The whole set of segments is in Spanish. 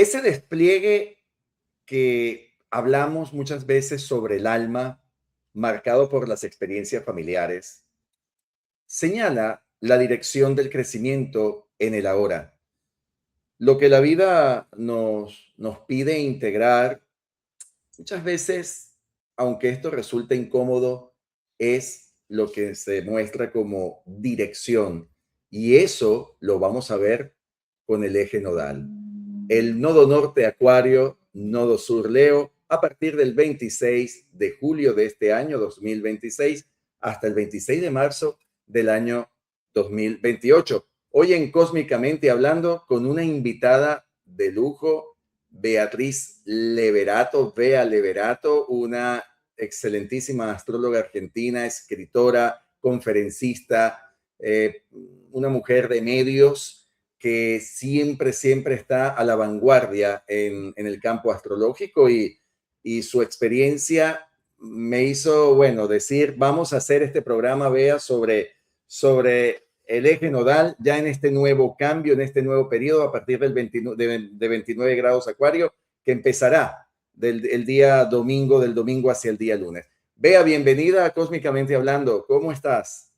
Ese despliegue que hablamos muchas veces sobre el alma, marcado por las experiencias familiares, señala la dirección del crecimiento en el ahora. Lo que la vida nos pide integrar muchas veces, aunque esto resulte incómodo, es lo que se muestra como dirección. Y eso lo vamos a ver con el eje nodal. El nodo norte Acuario, nodo sur Leo, a partir del 26 de julio de este año 2026 hasta el 26 de marzo del año 2028. Hoy en Cósmicamente Hablando con una invitada de lujo, Beatriz Leverato, Bea Leverato, una excelentísima astróloga argentina, escritora, conferencista, una mujer de medios que siempre está a la vanguardia en el campo astrológico y su experiencia me hizo, bueno, decir, vamos a hacer este programa, Bea, sobre el eje nodal ya en este nuevo cambio, en este nuevo periodo a partir del 29 grados Acuario, que empezará el día domingo, del domingo hacia el día lunes. Bea, bienvenida a Cósmicamente Hablando. ¿Cómo estás?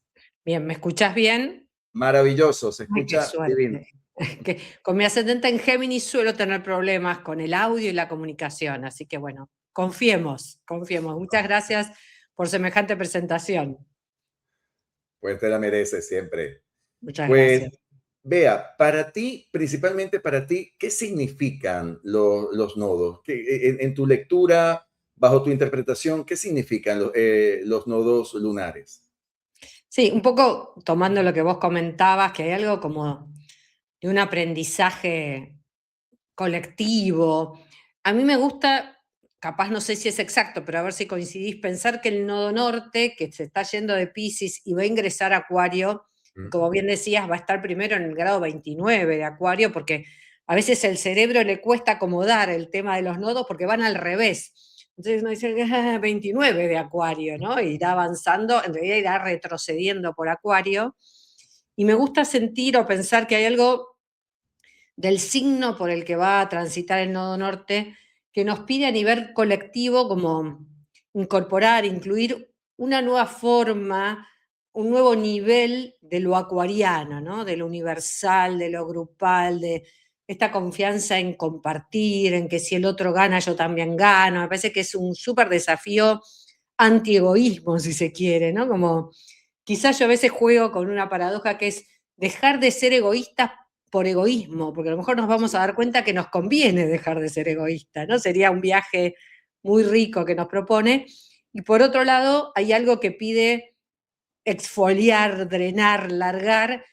Bien, ¿me escuchás bien? Maravilloso, se Ay, qué escucha divino. suerte. Que con mi ascendente en Géminis suelo tener problemas con el audio y la comunicación, así que bueno, confiemos. Muchas gracias por semejante presentación. Pues te la mereces siempre. Muchas Pues, gracias. Bea, para ti, principalmente para ti, ¿qué significan los nodos? En tu lectura, bajo tu interpretación, ¿qué significan los nodos lunares? Sí, un poco tomando lo que vos comentabas, que hay algo como de un aprendizaje colectivo. A mí me gusta, capaz no sé si es exacto, pero a ver si coincidís, pensar que el nodo norte, que se está yendo de Piscis y va a ingresar a Acuario, como bien decías, va a estar primero en el grado 29 de Acuario, porque a veces el cerebro le cuesta acomodar el tema de los nodos porque van al revés. Entonces uno dice 29 de Acuario, ¿no? Y irá avanzando, en realidad irá retrocediendo por Acuario. Y me gusta sentir o pensar que hay algo del signo por el que va a transitar el nodo norte, que nos pide a nivel colectivo como incorporar, incluir una nueva forma, un nuevo nivel de lo acuariano, ¿no? De lo universal, de lo grupal, de esta confianza en compartir, en que si el otro gana, yo también gano. Me parece que es un súper desafío antiegoísmo, si se quiere, ¿no? Como quizás yo a veces juego con una paradoja que es dejar de ser egoístas por egoísmo, porque a lo mejor nos vamos a dar cuenta que nos conviene dejar de ser egoístas, ¿no? Sería un viaje muy rico que nos propone. Y por otro lado, hay algo que pide exfoliar, drenar, largar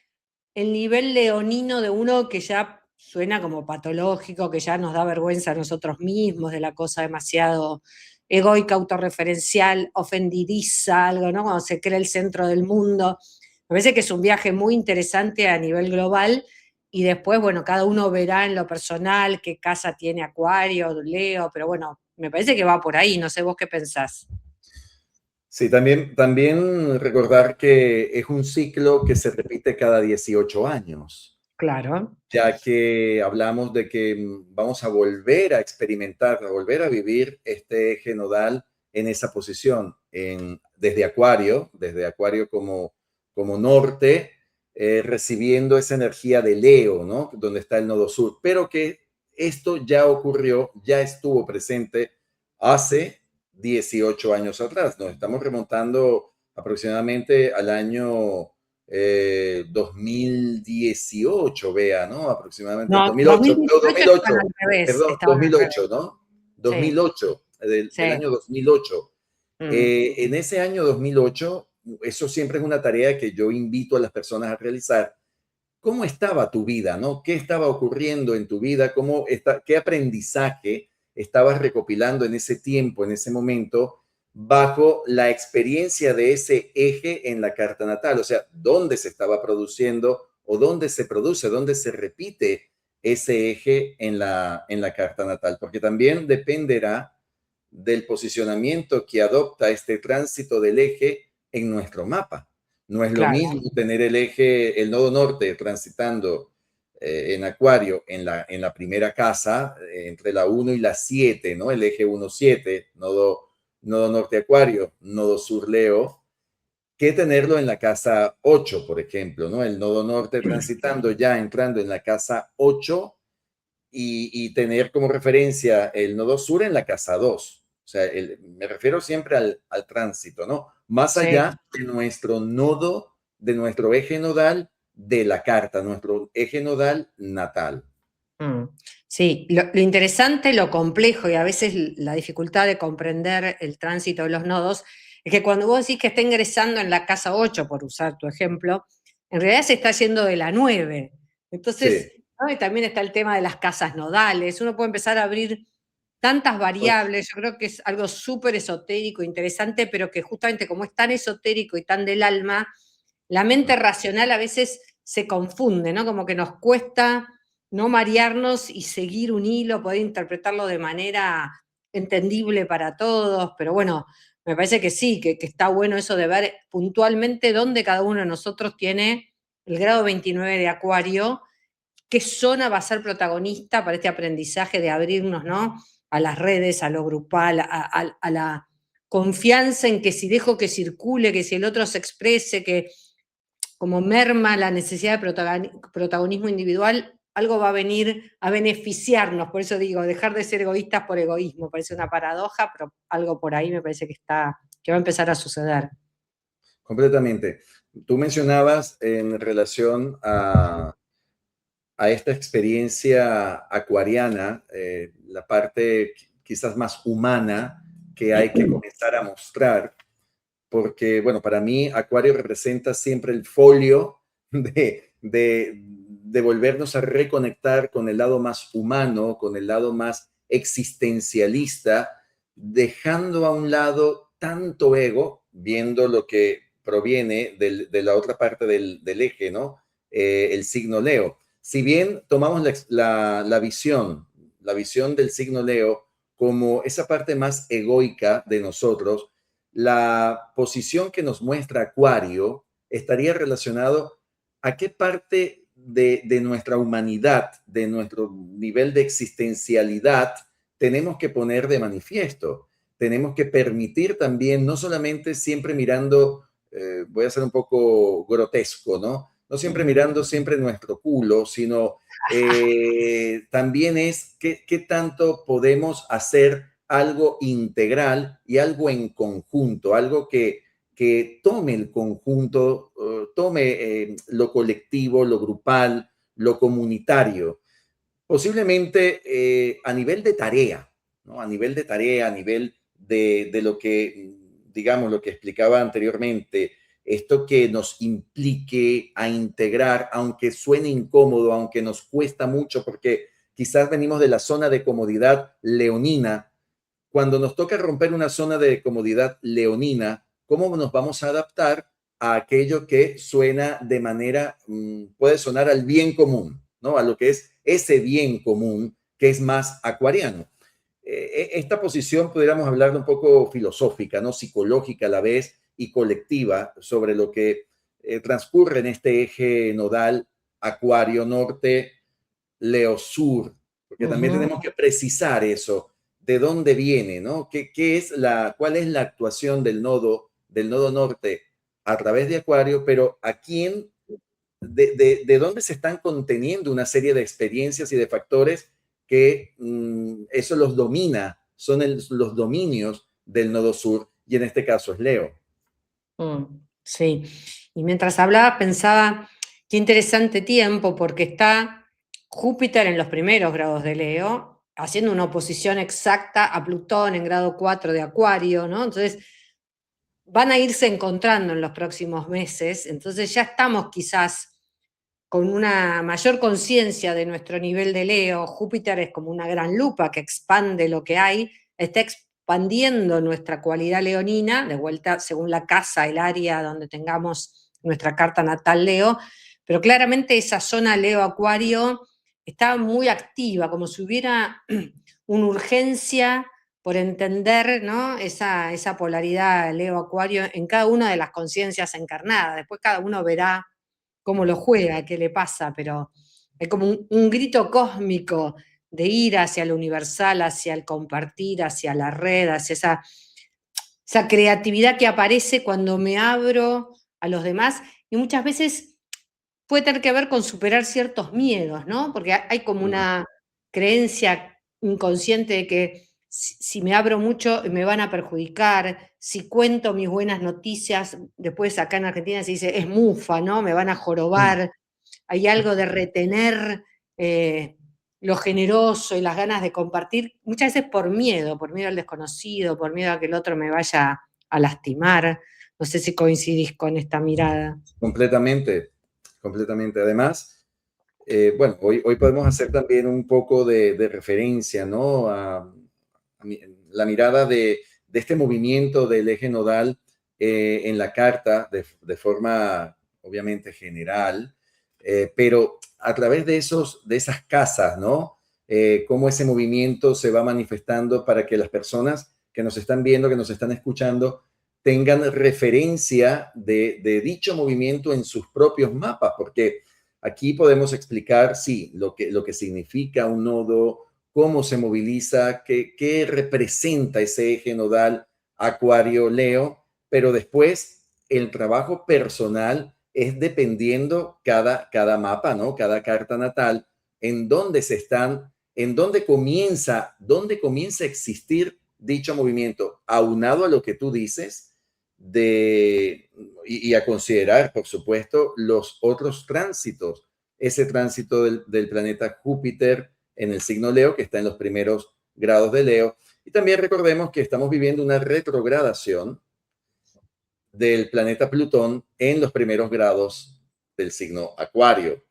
el nivel leonino de uno que ya suena como patológico, que ya nos da vergüenza a nosotros mismos, de la cosa demasiado egoica, autorreferencial, ofendidiza, algo, ¿no? Cuando se cree el centro del mundo. Me parece que es un viaje muy interesante a nivel global y después, bueno, cada uno verá en lo personal qué casa tiene Acuario, Leo, pero bueno, me parece que va por ahí, no sé vos qué pensás. Sí, también recordar que es un ciclo que se repite cada 18 años, Claro. ya que hablamos de que vamos a volver a experimentar, a volver a vivir este eje nodal en esa posición, desde Acuario como norte, recibiendo esa energía de Leo, ¿no? Donde está el nodo sur, pero que esto ya ocurrió, ya estuvo presente hace 18 años atrás. Nos estamos remontando aproximadamente al año 2018, vea, ¿no? Aproximadamente No, 2008, no, 2018 estaban 2008, al revés, perdón, estaban al revés. 2008, ¿no? Sí, 2008, del sí. año 2008. Mm. En ese año 2008, eso siempre es una tarea que yo invito a las personas a realizar. ¿Cómo estaba tu vida, no? ¿Qué estaba ocurriendo en tu vida? ¿Qué aprendizaje estabas recopilando en ese tiempo, en ese momento, bajo la experiencia de ese eje en la carta natal? O sea, ¿dónde se estaba produciendo o dónde se produce, dónde se repite ese eje en la carta natal? Porque también dependerá del posicionamiento que adopta este tránsito del eje en nuestro mapa. No es lo Claro. mismo tener el eje, el nodo norte transitando en Acuario en la primera casa, entre la 1 y la 7, ¿no? El eje 1-7, nodo norte Acuario, nodo sur Leo, que tenerlo en la casa 8, por ejemplo, ¿no? El nodo norte transitando ya entrando en la casa 8 y tener como referencia el nodo sur en la casa 2. O sea, me refiero siempre al tránsito, ¿no? Más Sí. allá de nuestro nodo, de nuestro eje nodal de la carta, nuestro eje nodal natal. Mm. Sí, lo interesante, lo complejo y a veces la dificultad de comprender el tránsito de los nodos es que cuando vos decís que está ingresando en la casa 8, por usar tu ejemplo, en realidad se está yendo de la 9. Entonces, Sí, ¿no? Y también está el tema de las casas nodales. Uno puede empezar a abrir tantas variables. Yo creo que es algo súper esotérico, interesante, pero que justamente como es tan esotérico y tan del alma, la mente racional a veces se confunde, ¿no? Como que nos cuesta no marearnos y seguir un hilo, poder interpretarlo de manera entendible para todos, pero bueno, me parece que sí, que está bueno eso de ver puntualmente dónde cada uno de nosotros tiene el grado 29 de Acuario, qué zona va a ser protagonista para este aprendizaje de abrirnos, ¿no? A las redes, a lo grupal, a la confianza en que si dejo que circule, que si el otro se exprese, que como merma la necesidad de protagonismo individual, algo va a venir a beneficiarnos. Por eso digo, dejar de ser egoístas por egoísmo. Parece una paradoja, pero algo por ahí me parece que va a empezar a suceder. completamente. Tú mencionabas en relación a esta experiencia acuariana, la parte quizás más humana que hay que comenzar a mostrar, porque, bueno, para mí Acuario representa siempre el folio de volvernos a reconectar con el lado más humano, con el lado más existencialista, dejando a un lado tanto ego, viendo lo que proviene de la otra parte del eje, ¿no? El signo Leo. Si bien tomamos la visión del signo Leo como esa parte más egoica de nosotros, la posición que nos muestra Acuario estaría relacionado a qué parte de nuestra humanidad, de nuestro nivel de existencialidad, tenemos que poner de manifiesto. Tenemos que permitir también, no solamente siempre mirando, voy a ser un poco grotesco, ¿no? No siempre mirando siempre nuestro culo, sino también es qué tanto podemos hacer algo integral y algo en conjunto, algo que tome el conjunto, tome lo colectivo, lo grupal, lo comunitario, posiblemente a nivel de tarea, ¿no? A nivel de tarea, a nivel de lo que, digamos, lo que explicaba anteriormente, esto que nos implique a integrar, aunque suene incómodo, aunque nos cuesta mucho, porque quizás venimos de la zona de comodidad leonina. Cuando nos toca romper una zona de comodidad leonina, ¿cómo nos vamos a adaptar a aquello que suena de manera, puede sonar al bien común, ¿no? A lo que es ese bien común que es más acuariano. Esta posición pudiéramos hablar de un poco filosófica, ¿no? Psicológica a la vez y colectiva sobre lo que transcurre en este eje nodal Acuario Norte, Leo Sur, porque también Ujú. tenemos que precisar eso, de dónde viene, ¿no? ¿Cuál es la actuación del nodo norte a través de Acuario, pero a quién, de dónde se están conteniendo una serie de experiencias y de factores que eso los domina, son los dominios del nodo sur, y en este caso es Leo. Sí. Y mientras hablaba pensaba, qué interesante tiempo, porque está Júpiter en los primeros grados de Leo, haciendo una oposición exacta a Plutón en grado 4 de Acuario, ¿no? Entonces, van a irse encontrando en los próximos meses, entonces ya estamos quizás con una mayor conciencia de nuestro nivel de Leo. Júpiter es como una gran lupa que expande lo que hay, está expandiendo nuestra cualidad leonina, de vuelta según la casa, el área donde tengamos nuestra carta natal Leo, pero claramente esa zona Leo-Acuario está muy activa, como si hubiera una urgencia por entender, ¿no? esa polaridad Leo-Acuario en cada una de las conciencias encarnadas. Después cada uno verá cómo lo juega, qué le pasa, pero Hay como un grito cósmico de ir hacia lo universal, hacia el compartir, hacia la red, hacia esa creatividad que aparece cuando me abro a los demás y muchas veces puede tener que ver con superar ciertos miedos, ¿no? Porque hay como Mm, una creencia inconsciente de que si me abro mucho me van a perjudicar, si cuento mis buenas noticias, después acá en Argentina se dice es mufa, ¿no? Me van a mm. jorobar. Hay algo de retener eh, lo generoso y las ganas de compartir, muchas veces por miedo al desconocido, por miedo a que el otro me vaya a lastimar. No sé si coincidís con esta mirada. Completamente, completamente. Además, bueno, hoy podemos hacer también un poco de referencia, ¿no? La mirada de este movimiento del eje nodal en la carta de forma obviamente general, pero a través de esas casas, ¿no? Cómo ese movimiento se va manifestando para que las personas que nos están viendo, que nos están escuchando, tengan referencia dicho movimiento en sus propios mapas, porque aquí podemos explicar, sí, lo que significa un nodo, cómo se moviliza, qué representa ese eje nodal Acuario-Leo, pero después el trabajo personal es dependiendo cada mapa, ¿no? Cada carta natal, en dónde se están, en dónde comienza a existir dicho movimiento, aunado a lo que tú dices, y a considerar, por supuesto, los otros tránsitos. Ese tránsito del planeta Júpiter en el signo Leo, que está en los primeros grados de Leo. Y también recordemos que estamos viviendo una retrogradación del planeta Plutón en los primeros grados del signo Acuario,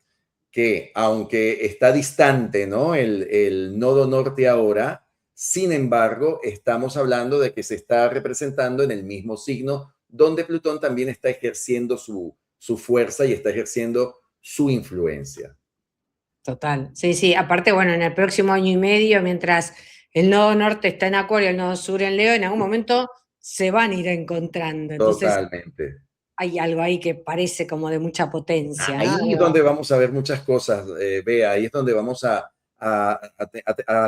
que aunque está distante, ¿no? El nodo norte ahora, sin embargo, estamos hablando de que se está representando en el mismo signo donde Plutón también está ejerciendo su fuerza y está ejerciendo su influencia. Total. Sí, sí. Aparte, bueno, en el próximo año y medio, mientras el nodo norte está en Acuario, el nodo sur en Leo, en algún momento se van a ir encontrando. Entonces, Totalmente. hay algo ahí que parece como de mucha potencia, ¿no? Ahí es donde vamos a ver muchas cosas, Bea, ahí es donde vamos a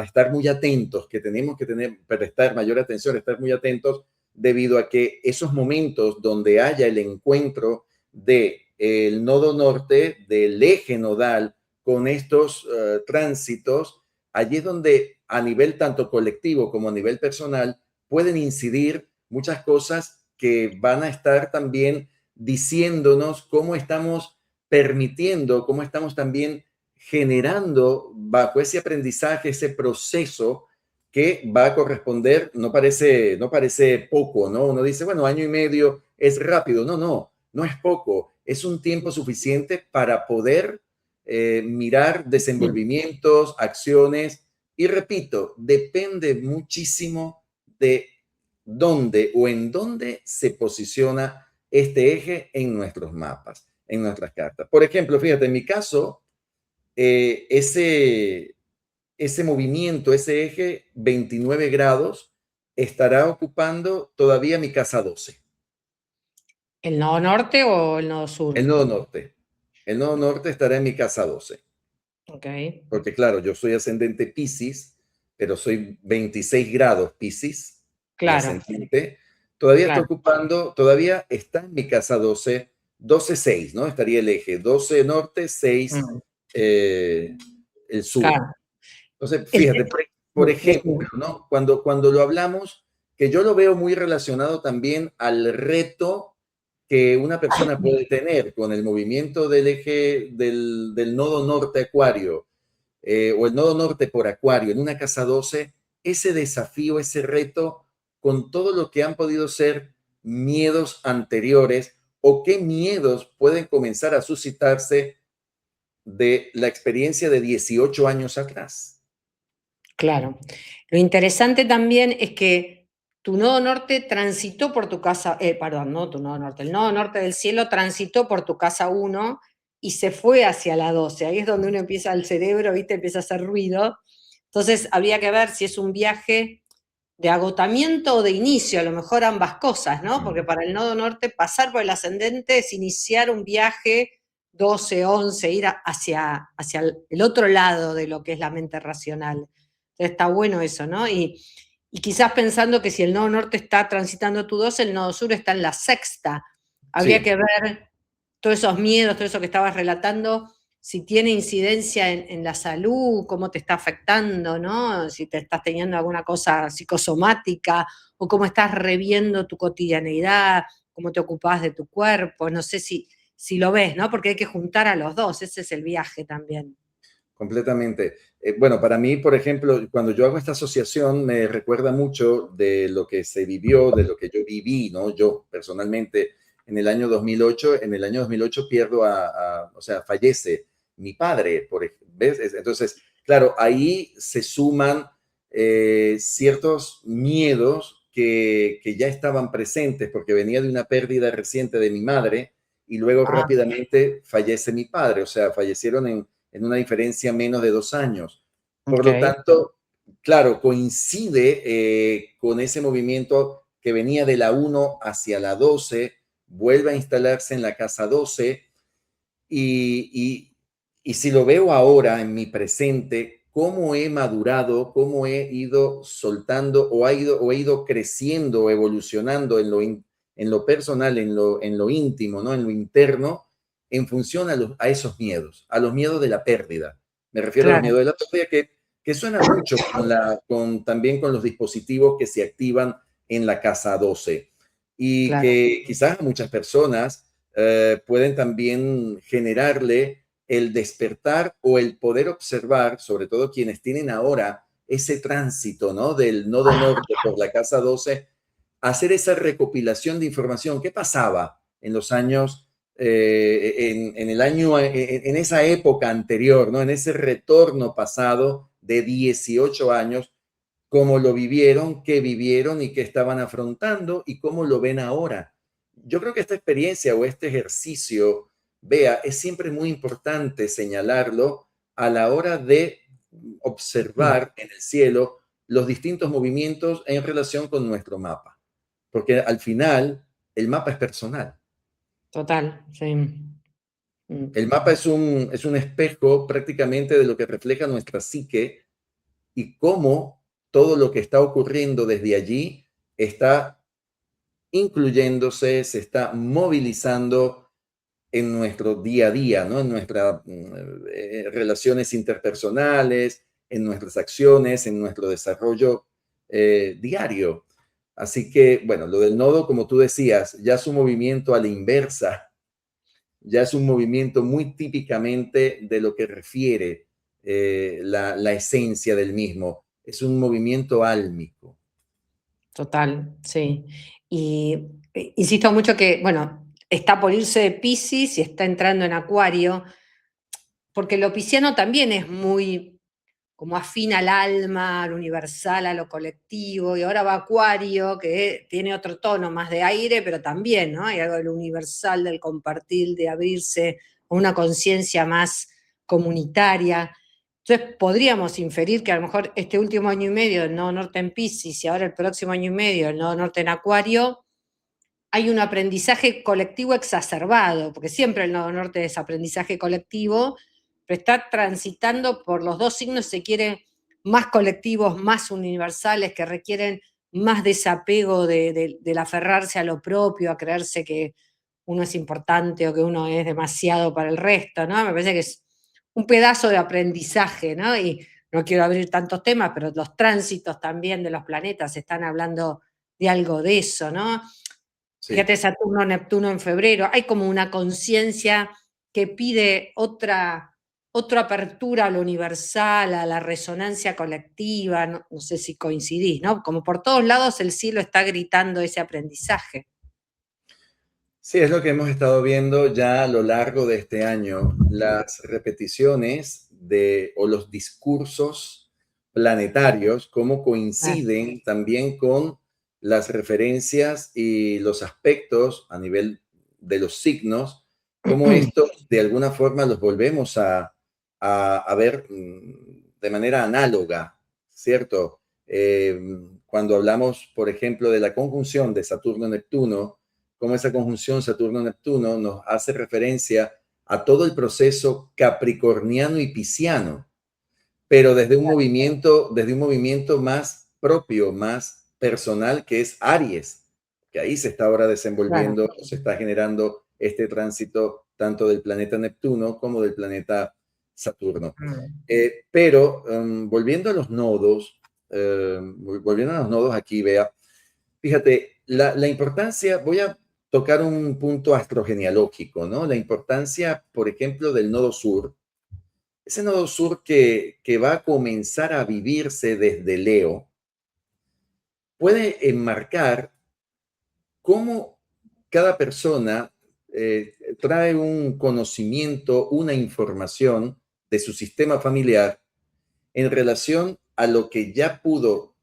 estar muy atentos, que tenemos que prestar mayor atención, estar muy atentos, debido a que esos momentos donde haya el encuentro del nodo norte, del eje nodal, con estos tránsitos, allí es donde a nivel tanto colectivo como a nivel personal pueden incidir muchas cosas que van a estar también diciéndonos cómo estamos permitiendo, cómo estamos también generando bajo ese aprendizaje, ese proceso que va a corresponder, no parece poco, ¿no? Uno dice, bueno, año y medio es rápido. No es poco, es un tiempo suficiente para poder mirar desenvolvimientos, acciones, y repito, depende muchísimo de dónde o en dónde se posiciona este eje en nuestros mapas, en nuestras cartas. Por ejemplo, fíjate, en mi caso, eh, ese, ese movimiento, ese eje 29 grados, estará ocupando todavía mi casa 12, ¿El nodo norte o el nodo el sur? nodo norte. El nodo norte estará en mi casa 12, Ok, porque claro, yo soy ascendente Piscis, pero soy 26 grados Piscis, mi claro, ascendente. Todavía está claro, ocupando, todavía está en mi casa 12, 12, 6, ¿no? Estaría el eje 12 norte, 6 mm, el sur. claro. Entonces, El fíjate, te- por ejemplo, decime. ¿no? Cuando lo hablamos, que yo lo veo muy relacionado también al reto que una persona puede tener con el movimiento del eje del nodo norte acuario, o el nodo norte por acuario en una casa 12, ese desafío, ese reto, con todo lo que han podido ser miedos anteriores o qué miedos pueden comenzar a suscitarse de la experiencia de 18 años atrás. Claro. Lo interesante también es que tu nodo norte transitó por tu casa, perdón, no tu nodo norte, el nodo norte del cielo transitó por tu casa uno y se fue hacia la 12. Ahí es donde uno empieza, el cerebro, ¿viste? Empieza a hacer ruido. Entonces habría que ver si es un viaje de agotamiento o de inicio, a lo mejor ambas cosas, ¿no? Porque para el nodo norte pasar por el ascendente es iniciar un viaje 12, 11, ir hacia el otro lado de lo que es la mente racional. Entonces está bueno eso, ¿no? Y quizás pensando que si el nodo norte está transitando tu 12, el nodo sur está en la sexta. Habría Sí, que ver todos esos miedos, todo eso que estabas relatando, si tiene incidencia en la salud, cómo te está afectando, ¿no? Si te estás teniendo alguna cosa psicosomática o cómo estás reviendo tu cotidianeidad, cómo te ocupás de tu cuerpo, no sé si lo ves, ¿no? Porque hay que juntar a los dos, ese es el viaje también. completamente. Bueno, para mí, por ejemplo, cuando yo hago esta asociación, me recuerda mucho de lo que se vivió, de lo que yo viví, ¿no? Yo personalmente, en el año 2008, en el año 2008 pierdo o sea, fallece mi padre, ¿ves? Entonces, claro, ahí se suman ciertos miedos que ya estaban presentes porque venía de una pérdida reciente de mi madre y luego Ah, rápidamente fallece mi padre, o sea, fallecieron en una diferencia menos de 2 años. Por lo ok. tanto, claro, coincide con ese movimiento que venía de la 1 hacia la 12, vuelve a instalarse en la casa 12 y, y, y si lo veo ahora en mi presente, cómo he madurado, cómo he ido soltando o he ido creciendo, evolucionando en lo personal, en lo íntimo, ¿no? En lo interno, en función a esos miedos, a los miedos de la pérdida. Me refiero a los Claro, miedos de la pérdida que suena mucho también con los dispositivos que se activan en la casa 12 y claro, que quizás a muchas personas pueden también generarle el despertar o el poder observar, sobre todo quienes tienen ahora ese tránsito, ¿no? Del nodo norte por la casa 12, hacer esa recopilación de información. ¿Qué pasaba en los años, en el año, en esa época anterior, ¿no? En ese retorno pasado de 18 años, cómo lo vivieron, qué vivieron y qué estaban afrontando y cómo lo ven ahora. Yo creo que esta experiencia o este ejercicio, vea, es siempre muy importante señalarlo a la hora de observar en el cielo los distintos movimientos en relación con nuestro mapa, porque al final el mapa es personal. total, sí. Mm. El mapa es un espejo prácticamente de lo que refleja nuestra psique y cómo todo lo que está ocurriendo desde allí está incluyéndose, se está movilizando en nuestro día a día, ¿no? En nuestras relaciones interpersonales, en nuestras acciones, en nuestro desarrollo diario. Así que, bueno, lo del nodo, como tú decías, ya es un movimiento a la inversa, ya es un movimiento muy típicamente de lo que refiere la esencia del mismo. Es un movimiento álmico. Total, sí. Y insisto mucho que, bueno, está por irse de Piscis y está entrando en Acuario, porque lo pisciano también es muy como afín al alma, al universal, a lo colectivo, y ahora va Acuario, que tiene otro tono más de aire, pero también, ¿no? Hay algo del universal, del compartir, de abrirse a una conciencia más comunitaria. Entonces podríamos inferir que a lo mejor este último año y medio el nodo norte en Piscis y ahora el próximo año y medio el nodo norte en Acuario, hay un aprendizaje colectivo exacerbado, porque siempre el nodo norte es aprendizaje colectivo, pero está transitando por los dos signos, se quiere más colectivos, más universales, que requieren más desapego del aferrarse a lo propio, a creerse que uno es importante o que uno es demasiado para el resto, ¿no? Me parece que es un pedazo de aprendizaje, ¿no? Y no quiero abrir tantos temas, pero los tránsitos también de los planetas están hablando de algo de eso, ¿no? Sí. Fíjate, Saturno, Neptuno en febrero, hay como una conciencia que pide otra apertura a lo universal, a la resonancia colectiva, no sé si coincidís, ¿no? Como por todos lados el cielo está gritando ese aprendizaje. Sí, es lo que hemos estado viendo ya a lo largo de este año, las repeticiones o los discursos planetarios, cómo Ah, coinciden también con las referencias y los aspectos a nivel de los signos, cómo esto de alguna forma los volvemos a ver de manera análoga, ¿cierto? Cuando hablamos, por ejemplo, de la conjunción de Saturno-Neptuno, cómo esa conjunción Saturno-Neptuno nos hace referencia a todo el proceso capricorniano y pisciano, pero desde un movimiento más propio, más personal, que es Aries, que ahí se está ahora Claro. desenvolviendo, se está generando este tránsito tanto del planeta Neptuno como del planeta Saturno. Mm. Pero volviendo a los nodos, aquí, vea, fíjate, la importancia, voy a tocar un punto astrogenealógico, ¿no? La importancia, por ejemplo, del nodo sur, ese nodo sur que va a comenzar a vivirse desde Leo, puede enmarcar cómo cada persona trae un conocimiento, una información de su sistema familiar en relación a lo que ya pudo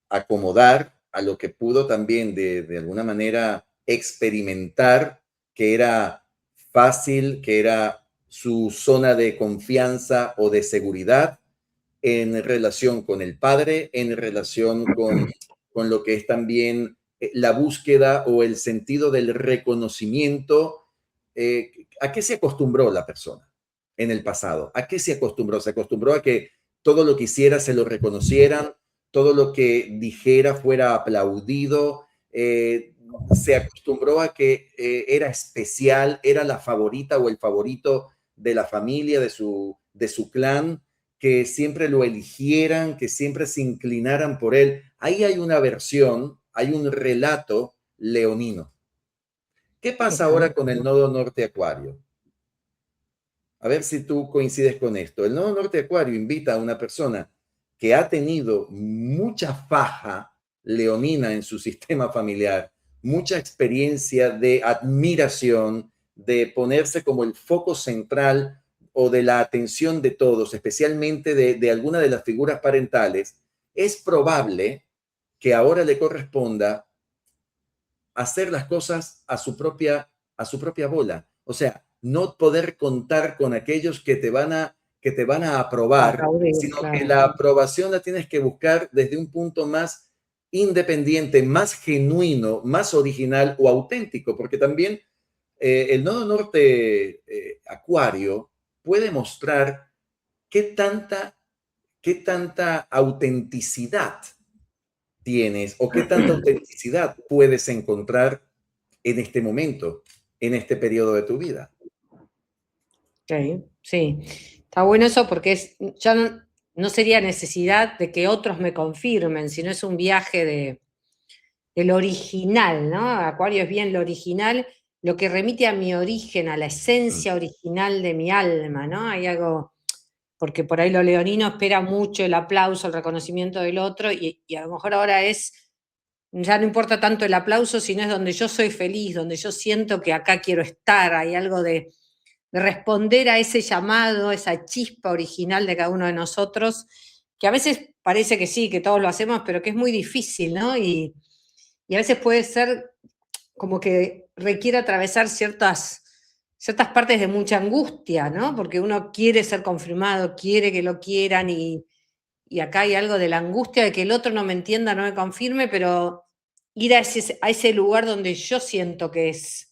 acomodar, a lo que pudo también de alguna manera experimentar, que era fácil, que era su zona de confianza o de seguridad en relación con el padre, en relación con lo que es también la búsqueda o el sentido del reconocimiento. ¿A qué se acostumbró la persona en el pasado? ¿A qué se acostumbró? Se acostumbró a que todo lo que hiciera se lo reconocieran, todo lo que dijera fuera aplaudido, se acostumbró a que era especial, era la favorita o el favorito de la familia, de su clan, que siempre lo eligieran, que siempre se inclinaran por él. Ahí hay una versión, hay un relato leonino. ¿Qué pasa ahora con el nodo norte acuario? A ver si tú coincides con esto. El nodo norte acuario invita a una persona que ha tenido mucha faja leonina en su sistema familiar, mucha experiencia de admiración, de ponerse como el foco central o de la atención de todos, especialmente de alguna de las figuras parentales. Es probable que ahora le corresponda hacer las cosas a su propia bola. O sea, no poder contar con aquellos que te van a aprobar, Aplaudir, sino que claro. la aprobación la tienes que buscar desde un punto más independiente, más genuino, más original o auténtico, porque también el nodo norte acuario puede mostrar qué tanta, qué tanta autenticidad tienes o qué tanta autenticidad puedes encontrar en este momento, en este periodo de tu vida. Sí, sí. Está bueno eso porque ya no sería necesidad de que otros me confirmen, sino es un viaje del original, ¿no? Acuario es bien lo original, lo que remite a mi origen, a la esencia original de mi alma, ¿no? Hay algo, porque por ahí lo leonino espera mucho el aplauso, el reconocimiento del otro, y a lo mejor ahora ya no importa tanto el aplauso, sino es donde yo soy feliz, donde yo siento que acá quiero estar, hay algo de responder a ese llamado, esa chispa original de cada uno de nosotros, que a veces parece que sí, que todos lo hacemos, pero que es muy difícil, ¿no? Y a veces puede ser como que requiere atravesar ciertas partes de mucha angustia, ¿no? Porque uno quiere ser confirmado, quiere que lo quieran y acá hay algo de la angustia de que el otro no me entienda, no me confirme, pero ir a ese lugar donde yo siento que es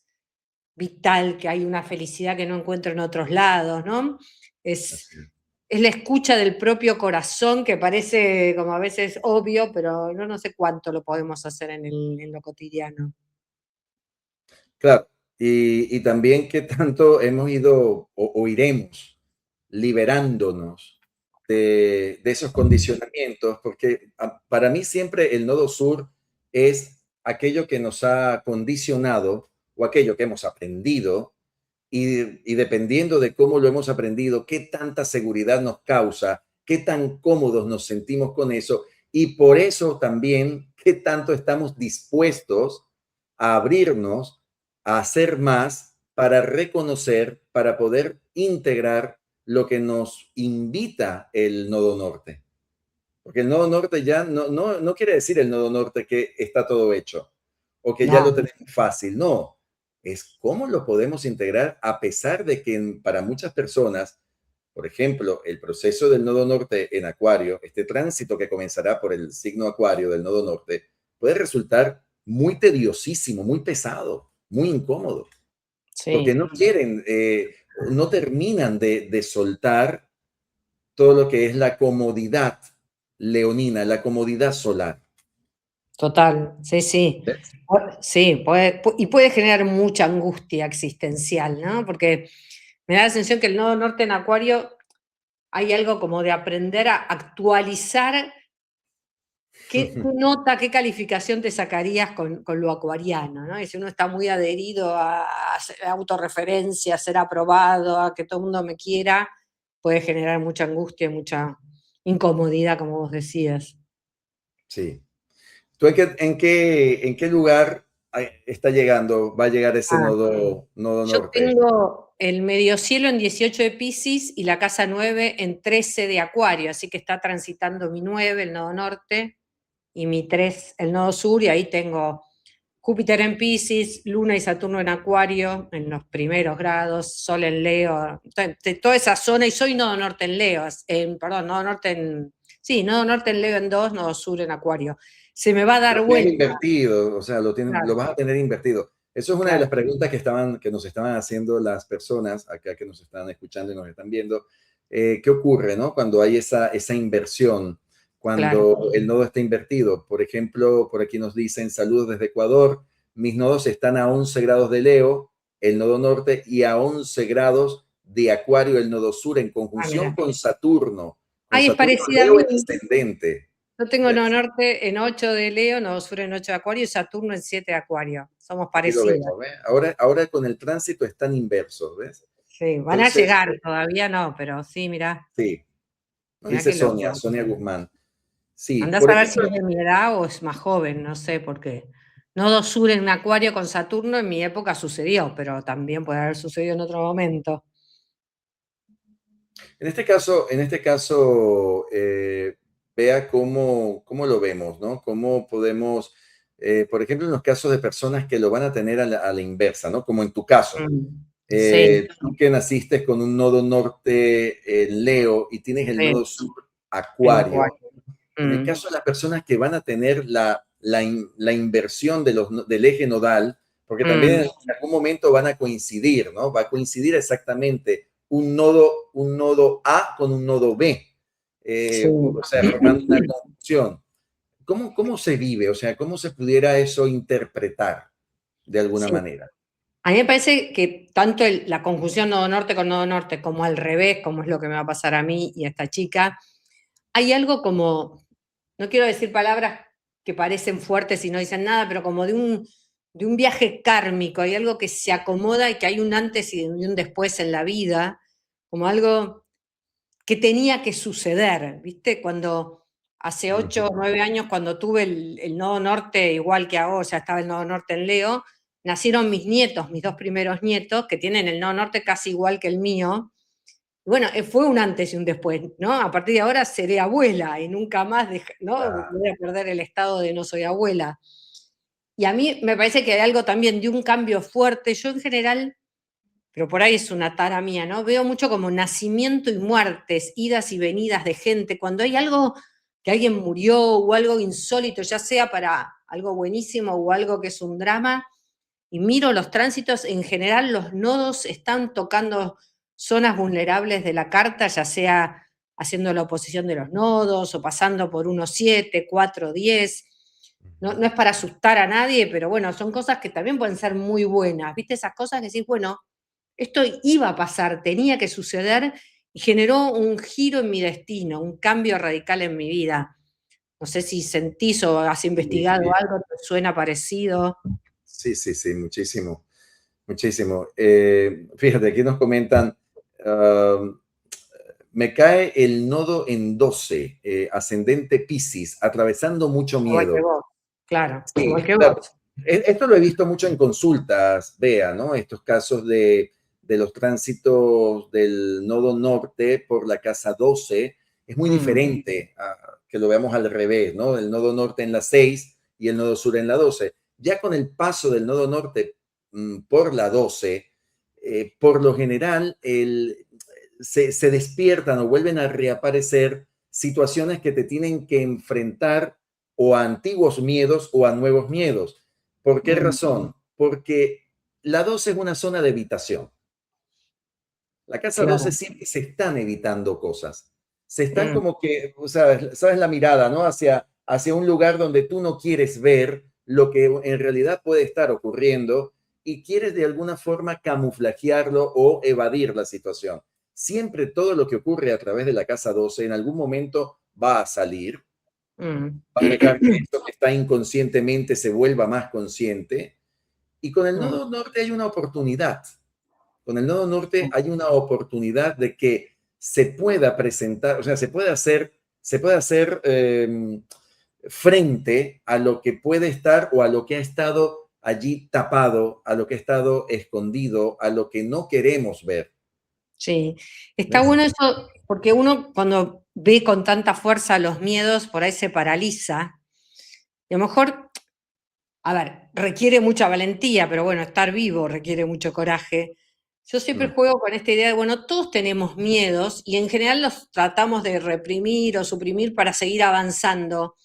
vital, que hay una felicidad que no encuentro en otros lados, ¿no? Es, Así es. es la escucha del propio corazón que parece como a veces obvio, pero no sé cuánto lo podemos hacer en lo cotidiano. Claro, y también qué tanto hemos ido o iremos liberándonos de esos condicionamientos, porque para mí siempre el nodo sur es aquello que nos ha condicionado o aquello que hemos aprendido y dependiendo de cómo lo hemos aprendido, qué tanta seguridad nos causa, qué tan cómodos nos sentimos con eso y por eso también qué tanto estamos dispuestos a abrirnos, a hacer más para reconocer, para poder integrar lo que nos invita el nodo norte. Porque el nodo norte ya no quiere decir el nodo norte que está todo hecho o que ya lo No, tenemos fácil, no. Es cómo lo podemos integrar a pesar de que para muchas personas, por ejemplo, el proceso del nodo norte en Acuario, este tránsito que comenzará por el signo Acuario del nodo norte, puede resultar muy tediosísimo, muy pesado, muy incómodo. Sí, porque no quieren, no terminan de soltar todo lo que es la comodidad leonina, la comodidad solar. total, sí, sí. ¿Ves? Sí, y puede generar mucha angustia existencial, ¿no? Porque me da la sensación que el nodo norte en Acuario hay algo como de aprender a actualizar qué nota, qué calificación te sacarías con lo acuariano, ¿no? Y si uno está muy adherido a hacer autorreferencia, a ser aprobado, a que todo el mundo me quiera, puede generar mucha angustia y mucha incomodidad, como vos decías. Sí. ¿Tú en qué lugar está llegando, va a llegar ese Ah, nodo yo norte? tengo el medio cielo en 18 de Piscis y la casa 9 en 13 de Acuario, así que está transitando mi 9, el nodo norte, y mi 3, el nodo sur, y ahí tengo Júpiter en Piscis, Luna y Saturno en Acuario, en los primeros grados, Sol en Leo, de toda esa zona, y soy nodo norte en Leo, perdón, nodo norte en, sí, nodo norte en Leo en 2, nodo sur en Acuario. Se me va a Lo dar tienes vuelta, invertido, o sea, lo claro, vas a tener invertido. Eso es una de las claro, preguntas que nos estaban haciendo las personas acá que nos están escuchando y nos están viendo. ¿Qué ocurre, no? Cuando hay esa inversión, claro. cuando el nodo está invertido. Por ejemplo, por aquí nos dicen saludos desde Ecuador. Mis nodos están a 11 grados de Leo, el nodo norte, y a 11 grados de Acuario, el nodo sur, en Ah, conjunción mira. con Ay, es Saturno parecida a Leo mí. en ascendente. Yo tengo nodo ¿Ves? norte en 8 de Leo, nodo sur en 8 de Acuario y Saturno en 7 de Acuario. Somos Aquí lo parecidas. vemos, ¿ves? Ahora con el tránsito están inversos, ¿ves? Sí, van a Entonces, llegar, todavía no, pero sí, sí, nos mirá dice qué Sonia, loco. Sonia Guzmán. Sí, Andás por a ver si ejemplo, es de mi edad o es más joven, no sé, porque nodo sur en Acuario con Saturno en mi época sucedió, pero también puede haber sucedido en otro momento. en este caso, vea cómo lo vemos, ¿no? Cómo podemos, por ejemplo, en los casos de personas que lo van a tener a la inversa, ¿no? Como en tu caso. Sí, Tú que naciste con un nodo norte en Leo y tienes el sí, nodo sur en Acuario. Acuario. En el caso de las personas que van a tener la inversión del eje nodal, porque también Mm, en algún momento van a coincidir, ¿no? Va a coincidir exactamente un nodo A con un nodo B, sí. o sea, formando una conjunción. ¿Cómo se vive? O sea, ¿cómo se pudiera eso interpretar de alguna Sí. manera? A mí me parece que tanto la conjunción nodo norte con nodo norte como al revés, como es lo que me va a pasar a mí y a esta chica, hay algo como, no quiero decir palabras que parecen fuertes y no dicen nada, pero como de un viaje kármico, hay algo que se acomoda y que hay un antes y un después en la vida, como algo que tenía que suceder, ¿viste? Cuando hace 8 o Ujú. 9 años, cuando tuve el nodo norte, igual que ahora, ya estaba el nodo norte en Leo, nacieron mis nietos, mis dos primeros nietos, que tienen el nodo norte casi igual que el mío. Bueno, fue un antes y un después, ¿no? A partir de ahora seré abuela y nunca más, ¿no? Ah, Voy a perder el estado de no soy abuela. Y a mí me parece que hay algo también de un cambio fuerte. Yo en general, pero por ahí es una tara mía, ¿no? Veo mucho como nacimiento y muertes, idas y venidas de gente. Cuando hay algo que alguien murió o algo insólito, ya sea para algo buenísimo o algo que es un drama, y miro los tránsitos, en general los nodos están tocando zonas vulnerables de la carta, ya sea haciendo la oposición de los nodos o pasando por 1,7, 4, 10. No, ujú. no es para asustar a nadie, pero bueno, son cosas que también pueden ser muy buenas. ¿Viste? Esas cosas que decís, bueno, esto iba a pasar, tenía que suceder y generó un giro en mi destino, un cambio radical en mi vida. No sé si sentís o has Sí, investigado algo, te suena parecido. sí, sí, sí, muchísimo, muchísimo. Fíjate, aquí nos comentan, ah, me cae el nodo en 12, ascendente Piscis, atravesando mucho Igual que miedo. vos, claro, igual Sí, que claro. vos. Esto lo he visto mucho en consultas, vea, ¿no? Estos casos de los tránsitos del nodo norte por la casa 12 es muy Mm, diferente a que lo veamos al revés, ¿no? El nodo norte en la 6 y el nodo sur en la 12. Ya con el paso del nodo norte por la 12, por lo general se despiertan o vuelven a reaparecer situaciones que te tienen que enfrentar o a antiguos miedos o a nuevos miedos. ¿Por qué mm, razón? Porque la 12 es una zona de evitación. La casa 12 claro. siempre se están evitando cosas. Se están Mm, como que, o sea, sabes la mirada, ¿no? Hacia un lugar donde tú no quieres ver lo que en realidad puede estar ocurriendo y quieres de alguna forma camuflajearlo o evadir la situación. Siempre todo lo que ocurre a través de la casa 12 en algún momento va a salir, mm. va a dejar que esto que está inconscientemente se vuelva más consciente. Y con el Mm, nodo norte hay una oportunidad. Con el nodo norte hay una oportunidad de que se pueda presentar, o sea, se puede hacer frente a lo que puede estar o a lo que ha estado allí tapado, a lo que ha estado escondido, a lo que no queremos ver. sí, está ¿Ves? bueno eso, porque uno cuando ve con tanta fuerza los miedos, por ahí se paraliza. Y a lo mejor, a ver, requiere mucha valentía, pero bueno, estar vivo requiere mucho coraje. Yo siempre Mm. juego con esta idea de, bueno, todos tenemos miedos y en general los tratamos de reprimir o suprimir para seguir avanzando.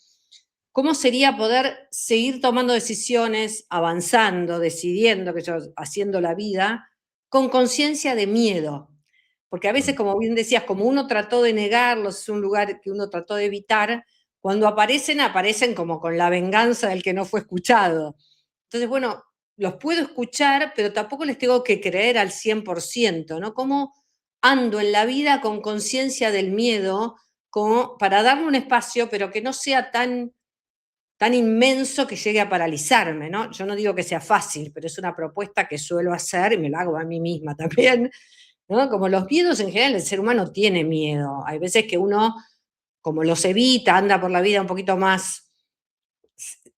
¿Cómo sería poder seguir tomando decisiones, avanzando, decidiendo, que yo, haciendo la vida, con conciencia de miedo? Porque a veces, Mm. como bien decías, como uno trató de negarlos, es un lugar que uno trató de evitar, cuando aparecen, aparecen como con la venganza del que no fue escuchado. Entonces, bueno, los puedo escuchar, pero tampoco les tengo que creer al 100%, ¿no? ¿Cómo ando en la vida con conciencia del miedo, como para darle un espacio, pero que no sea tan inmenso que llegue a paralizarme, ¿no? Yo no digo que sea fácil, pero es una propuesta que suelo hacer y me la hago a mí misma también, ¿no? Como los miedos en general, el ser humano tiene miedo. Hay veces que uno, como los evita, anda por la vida un poquito más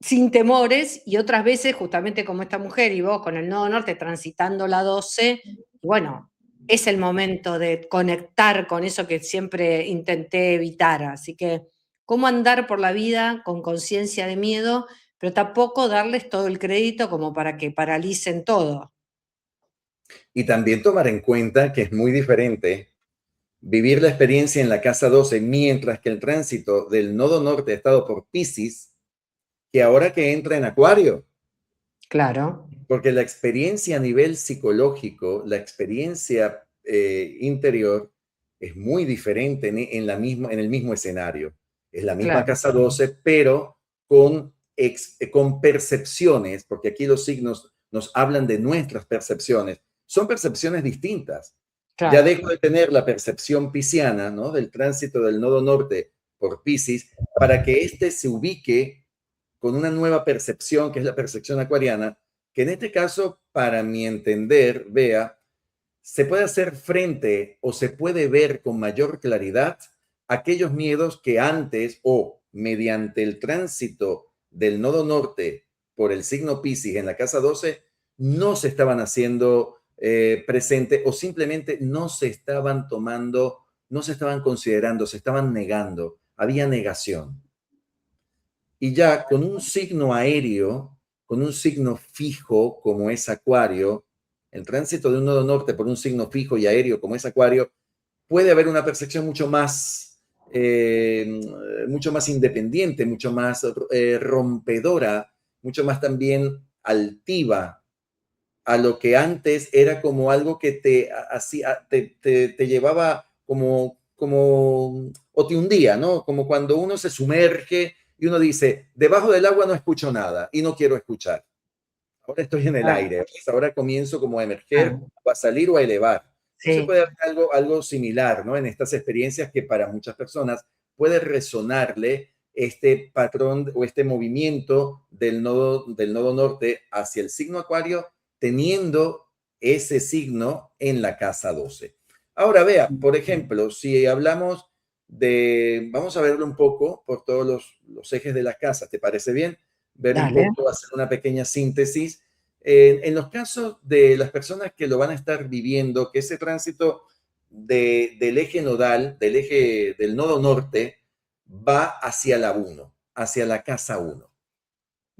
sin temores y otras veces, justamente como esta mujer y vos con el Nodo Norte transitando la 12, bueno, es el momento de conectar con eso que siempre intenté evitar. Así que, ¿cómo andar por la vida con conciencia de miedo, pero tampoco darles todo el crédito como para que paralicen todo? Y también tomar en cuenta que es muy diferente vivir la experiencia en la casa 12 mientras que el tránsito del nodo norte ha estado por Pisces que ahora que entra en Acuario. Claro, Porque la experiencia a nivel psicológico, la experiencia interior es muy diferente en el mismo escenario. Es la misma claro, casa 12, pero con percepciones, porque aquí los signos nos hablan de nuestras percepciones. Son percepciones distintas. Ya claro. dejo de tener la percepción pisciana, ¿no? Del tránsito del nodo norte por Piscis, para que éste se ubique con una nueva percepción, que es la percepción acuariana, que en este caso, para mi entender, vea, se puede hacer frente o se puede ver con mayor claridad aquellos miedos que antes o mediante el tránsito del nodo norte por el signo Piscis en la casa 12 no se estaban haciendo presente o simplemente no se estaban tomando, no se estaban considerando, se estaban negando, había negación. Y ya con un signo aéreo, con un signo fijo como es Acuario, el tránsito de un nodo norte por un signo fijo y aéreo como es Acuario, puede haber una percepción mucho más independiente, mucho más rompedora, mucho más también altiva a lo que antes era como algo que te llevaba o te hundía, ¿no? Como cuando uno se sumerge y uno dice, debajo del agua no escucho nada y no quiero escuchar. Ahora estoy en el Ah, aire, pues ahora comienzo como a emerger, ah, o a salir o a elevar. Entonces sí, puede haber algo similar, ¿no? En estas experiencias que para muchas personas puede resonarle este patrón o este movimiento del nodo norte hacia el signo Acuario, teniendo ese signo en la casa 12. Ahora vea, por ejemplo, si hablamos vamos a verlo un poco por todos los ejes de la casa, ¿te parece bien? Ver un dale, poco, hacer una pequeña síntesis. En los casos de las personas que lo van a estar viviendo, que ese tránsito del eje nodal, del eje del nodo norte, va hacia la 1, hacia la casa 1.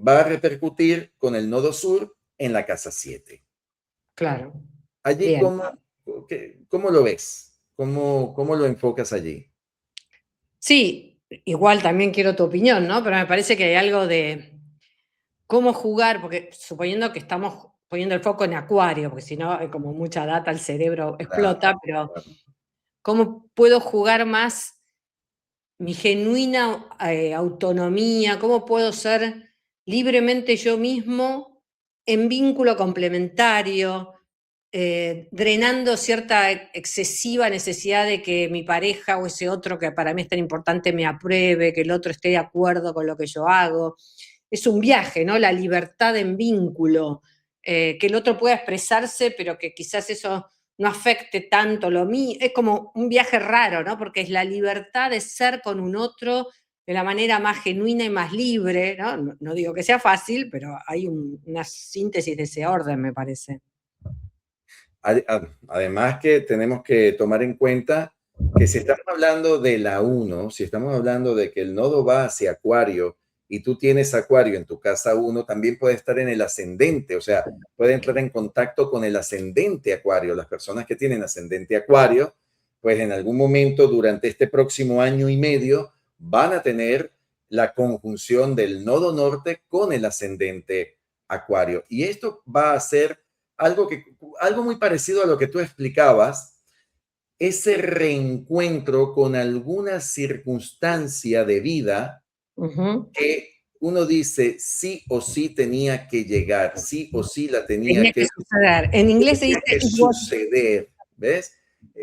Va a repercutir con el nodo sur en la casa 7. claro. Allí, Bien. ¿cómo lo ves? ¿Cómo lo enfocas allí? Sí, igual también quiero tu opinión, ¿no? Pero me parece que hay algo de cómo jugar, porque suponiendo que estamos poniendo el foco en Acuario, porque si no, como mucha data, el cerebro explota, Claro, pero claro. ¿cómo puedo jugar más mi genuina autonomía? ¿Cómo puedo ser libremente yo mismo en vínculo complementario, drenando cierta excesiva necesidad de que mi pareja o ese otro que para mí es tan importante me apruebe, que el otro esté de acuerdo con lo que yo hago? Es un viaje, ¿no? La libertad en vínculo, que el otro pueda expresarse, pero que quizás eso no afecte tanto lo mío. Es como un viaje raro, ¿no? Porque es la libertad de ser con un otro de la manera más genuina y más libre, ¿no? No digo que sea fácil, pero hay una síntesis de ese orden, me parece. Además que tenemos que tomar en cuenta que si estamos hablando de la uno, si estamos hablando de que el nodo va hacia Acuario y tú tienes Acuario en tu casa uno, también puede estar en el ascendente, o sea, puede entrar en contacto con el ascendente Acuario. Las personas que tienen ascendente Acuario, pues en algún momento durante este próximo año y medio van a tener la conjunción del nodo norte con el ascendente Acuario. Y esto va a ser algo, algo muy parecido a lo que tú explicabas, ese reencuentro con alguna circunstancia de vida Ujú. que uno dice sí o sí tenía que llegar, sí o sí la Tenía que suceder. En inglés se tenía dice que suceder, ¿ves?